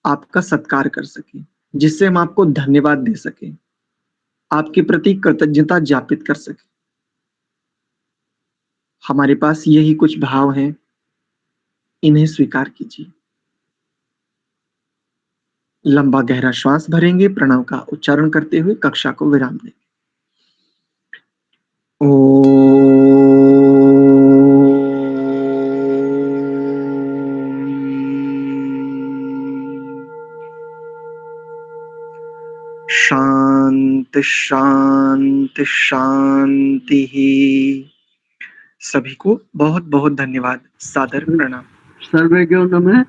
S14: आपका सत्कार कर सकें, जिससे हम आपको धन्यवाद दे सकें, आपके प्रति कृतज्ञता ज्ञापित कर सकें। हमारे पास यही कुछ भाव हैं, इन्हें स्वीकार कीजिए। लंबा गहरा श्वास भरेंगे, प्रणव का उच्चारण करते हुए कक्षा को विराम देंगे। शांति शांति शांति ही। सभी को बहुत बहुत धन्यवाद, सादर प्रणाम।
S7: सर्वे नमः।